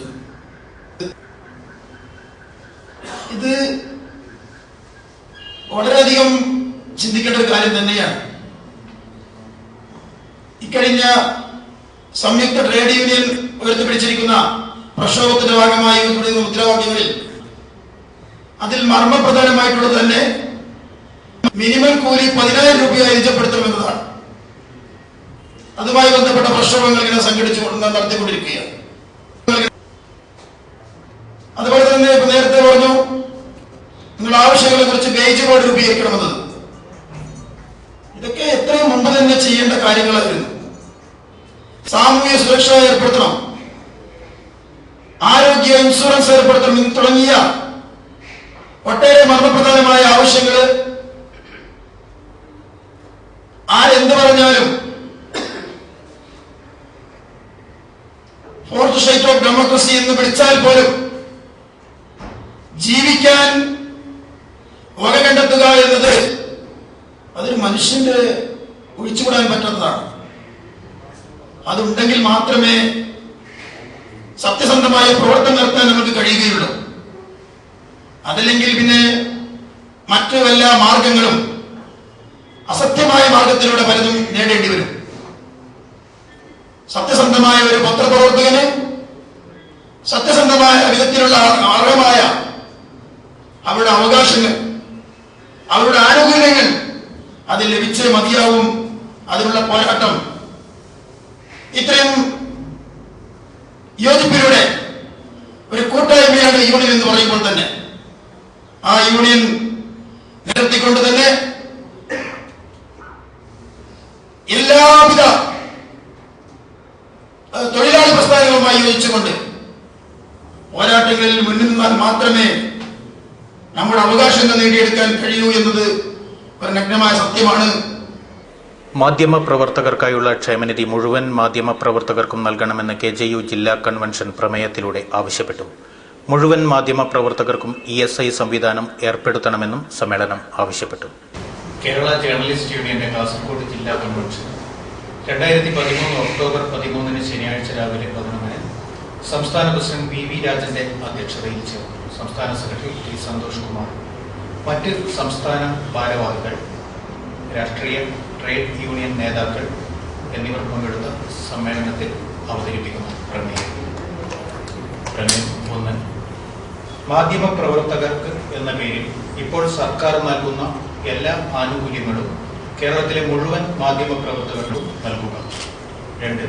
ഇത് വളരെയധികം ചിന്തിക്കേണ്ട ഒരു കാര്യം തന്നെയാണ്. ഇക്കഴിഞ്ഞ സംയുക്ത ട്രേഡ് യൂണിയൻ ഉയർത്തിപ്പിടിച്ചിരിക്കുന്ന പ്രക്ഷോഭത്തിന്റെ ഭാഗമായി തുടങ്ങിയ മുദ്രാവാക്യങ്ങളിൽ അതിൽ മർമ്മപ്രധാനമായിട്ടുള്ളത് തന്നെ മിനിമം കൂലി 10,000 രൂപയായി നിജപ്പെടുത്തണമെന്നതാണ്. അതുമായി ബന്ധപ്പെട്ട പ്രക്ഷോഭങ്ങൾ ഇങ്ങനെ സംഘടിച്ചു നടത്തിക്കൊണ്ടിരിക്കുകയാണ്. അതുപോലെ തന്നെ ഇപ്പൊ നേരത്തെ പറഞ്ഞു, ഉള്ള ആവശ്യങ്ങളെ കുറിച്ച് പേജ് ബോർഡ് രൂപീകരിക്കണമെന്നത്. ഇതൊക്കെ എത്രയും മുമ്പ് തന്നെ ചെയ്യേണ്ട കാര്യങ്ങളായിരുന്നു. സാമൂഹ്യ സുരക്ഷ ഏർപ്പെടുത്തണം, ആരോഗ്യ ഇൻഷുറൻസ് ഏർപ്പെടുത്തണം തുടങ്ങിയ ഒട്ടേറെ മർമ്മപ്രധാനമായ ആവശ്യങ്ങൾ ആരെന്ത് പറഞ്ഞാലും ഫോർത്ത് സ്റ്റേറ്റ് ഓഫ് ഡെമോക്രസി എന്ന് വിളിച്ചാൽ പോലും ജീവിക്കാൻ വക കണ്ടെത്തുക എന്നത് അതൊരു മനുഷ്യന്റെ ഒഴിച്ചുകൂടാൻ പറ്റാത്തതാണ്. അതുണ്ടെങ്കിൽ മാത്രമേ സത്യസന്ധമായ പ്രവർത്തനം നടത്താൻ നമുക്ക് കഴിയുകയുള്ളൂ. അതല്ലെങ്കിൽ പിന്നെ മറ്റു എല്ലാ മാർഗങ്ങളും അസത്യമായ മാർഗത്തിലൂടെ പലതും നേടേണ്ടി വരും. സത്യസന്ധമായ ഒരു പത്രപ്രവർത്തകന് സത്യസന്ധമായ വിധത്തിലുള്ള അർഹമായ അവരുടെ അവകാശങ്ങൾ, അവരുടെ ആനുകൂല്യങ്ങൾ അത് ലഭിച്ചേ മതിയാവും. അതിനുള്ള പോരാട്ടം ഇത്രയും യോജിപ്പിലൂടെ ഒരു കൂട്ടായ്മയാണ് യൂണിയൻ എന്ന് പറയുമ്പോൾ തന്നെ ആ യൂണിയൻ നിലനിർത്തിക്കൊണ്ട് തന്നെ എല്ലാവിധ തൊഴിലാളി പ്രസ്ഥാനങ്ങളുമായി യോജിച്ചുകൊണ്ട് പോരാട്ടങ്ങളിൽ മുന്നിൽ നിന്നാൽ മാത്രമേ നമ്മുടെ അവകാശങ്ങൾ നേടിയെടുക്കാൻ കഴിയൂ എന്നത് ഒരു നഗ്നമായ സത്യമാണ്. മാധ്യമപ്രവർത്തകർക്കായുള്ള ക്ഷേമനിധി മുഴുവൻ മാധ്യമപ്രവർത്തകർക്കും നൽകണമെന്ന് KJU ജില്ലാ കൺവെൻഷൻ പ്രമേയത്തിലൂടെ ആവശ്യപ്പെട്ടു. മുഴുവൻ മാധ്യമപ്രവർത്തകർക്കും ESI സംവിധാനം ഏർപ്പെടുത്തണമെന്നും സമ്മേളനം ആവശ്യപ്പെട്ടു. കേരള ജേർണലിസ്റ്റ് യൂണിയന്റെ കാസർഗോഡ് ജില്ലാ കൺവെൻഷൻ 2013 ഒക്ടോബർ 13 ശനിയാഴ്ച രാവിലെ 11 സംസ്ഥാന പ്രസിഡന്റ് VV രാജന്റെ അധ്യക്ഷതയിൽ ചേർന്നു. സംസ്ഥാന സെക്രട്ടറി T. സന്തോഷ് കുമാർ, മറ്റ് സംസ്ഥാന ഭാരവാഹികൾ, രാഷ്ട്രീയ ട്രേഡ് യൂണിയൻ നേതാക്കൾ എന്നിവർ പങ്കെടുത്ത സമ്മേളനത്തിൽ അവതരിപ്പിക്കുന്ന പ്രമേയം 1. മാധ്യമപ്രവർത്തകർക്ക് എന്ന പേരിൽ ഇപ്പോൾ സർക്കാർ നൽകുന്ന എല്ലാ ആനുകൂല്യങ്ങളും കേരളത്തിലെ മുഴുവൻ മാധ്യമപ്രവർത്തകർക്കും നൽകുക. 2.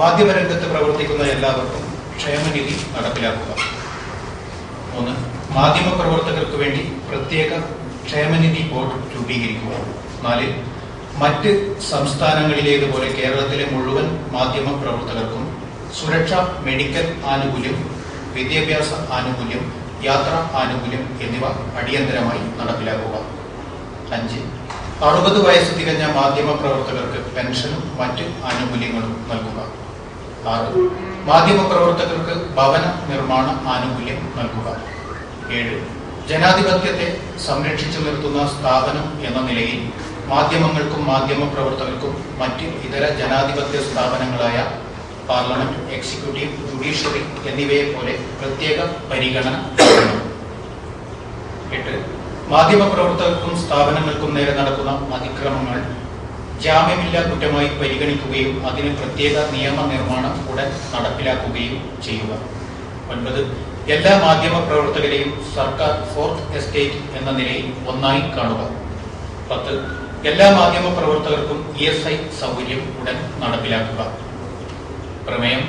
മാധ്യമരംഗത്ത് പ്രവർത്തിക്കുന്ന എല്ലാവർക്കും ക്ഷേമനിധി നടപ്പിലാക്കുക. 3. മാധ്യമപ്രവർത്തകർക്ക് വേണ്ടി പ്രത്യേക ക്ഷേമനിധി ബോർഡ് രൂപീകരിക്കുക. 4. മറ്റ് സംസ്ഥാനങ്ങളിലേതുപോലെ കേരളത്തിലെ മുഴുവൻ മാധ്യമപ്രവർത്തകർക്കും സുരക്ഷ, മെഡിക്കൽ ആനുകൂല്യം, വിദ്യാഭ്യാസ ആനുകൂല്യം, യാത്രാ ആനുകൂല്യം എന്നിവ അടിയന്തരമായി നടപ്പിലാക്കുക. 5. 60 വയസ്സ് തികഞ്ഞ മാധ്യമപ്രവർത്തകർക്ക് പെൻഷനും മറ്റ് ആനുകൂല്യങ്ങളും നൽകുക. 6. മാധ്യമപ്രവർത്തകർക്ക് ഭവന നിർമ്മാണ ആനുകൂല്യം നൽകുക. 7. ജനാധിപത്യത്തെ സംരക്ഷിച്ചു നിർത്തുന്ന സ്ഥാപനം എന്ന നിലയിൽ മാധ്യമങ്ങൾക്കും മാധ്യമപ്രവർത്തകർക്കും മറ്റ് ഇതര ജനാധിപത്യ സ്ഥാപനങ്ങളായ പാർലമെന്റ്, എക്സിക്യൂട്ടീവ്, ജുഡീഷ്യറി എന്നിവയെ പോലെ പ്രത്യേക പരിഗണന നൽകണം. 8. മാധ്യമപ്രവർത്തകർക്കും സ്ഥാപനങ്ങൾക്കും നേരെ നടക്കുന്ന അതിക്രമങ്ങൾ ജാമ്യമില്ലാ കുറ്റമായി പരിഗണിക്കുകയും അതിന് പ്രത്യേക നിയമനിർമ്മാണം ഉടൻ നടപ്പിലാക്കുകയും ചെയ്യുക. 9. എല്ലാ മാധ്യമപ്രവർത്തകരെയും സർക്കാർ ഫോർത്ത് എസ്റ്റേറ്റ് എന്ന നിലയിൽ ഒന്നായി കാണുക. 10. എല്ലാ മാധ്യമപ്രവർത്തകർക്കും ESI സൗകര്യം ഉടൻ നടപ്പിലാക്കുക. പ്രമേയം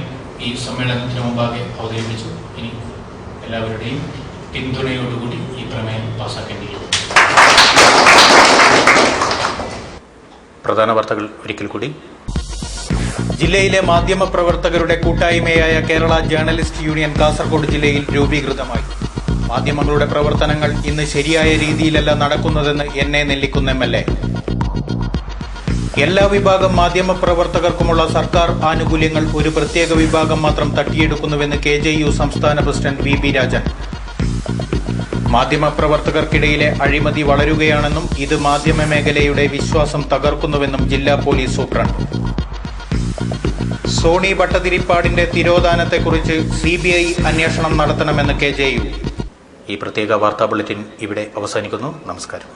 ഈ സമ്മേളനത്തിന് മുമ്പാകെ അവതരിപ്പിച്ചു. ഇനി എല്ലാവരുടെയും പിന്തുണയോടുകൂടി ഈ പ്രമേയം പാസാക്കേണ്ടിയിരിക്കുന്നു. പ്രധാന വാർത്തകൾ ഒരിക്കൽ കൂടി. ജില്ലയിലെ മാധ്യമപ്രവർത്തകരുടെ കൂട്ടായ്മയായ കേരള ജേർണലിസ്റ്റ് യൂണിയൻ കാസർഗോഡ് ജില്ലയിൽ രൂപീകൃതമായി. മാധ്യമങ്ങളുടെ പ്രവർത്തനങ്ങൾ ഇന്ന് ശരിയായ രീതിയിലല്ല നടക്കുന്നതെന്ന് NA നെല്ലിക്കുന്ന MLA. എല്ലാ വിഭാഗം മാധ്യമപ്രവർത്തകർക്കുമുള്ള സർക്കാർ ആനുകൂല്യങ്ങൾ ഒരു പ്രത്യേക വിഭാഗം മാത്രം തട്ടിയെടുക്കുന്നുവെന്ന് KJU സംസ്ഥാന പ്രസിഡന്റ് VB രാജൻ. മാധ്യമപ്രവർത്തകർക്കിടയിലെ അഴിമതി വളരുകയാണെന്നും ഇത് മാധ്യമ മേഖലയുടെ വിശ്വാസം തകർക്കുന്നുവെന്നും ജില്ലാ പോലീസ് സൂപ്രണ്ട്. സോണി ഭട്ടതിരിപ്പാടിന്റെ തിരോധാനത്തെക്കുറിച്ച് CBI അന്വേഷണം നടത്തണമെന്ന് KJU. ഈ പ്രത്യേക വാർത്താ ബുള്ളറ്റിൻ ഇവിടെ അവസാനിക്കുന്നു. നമസ്കാരം.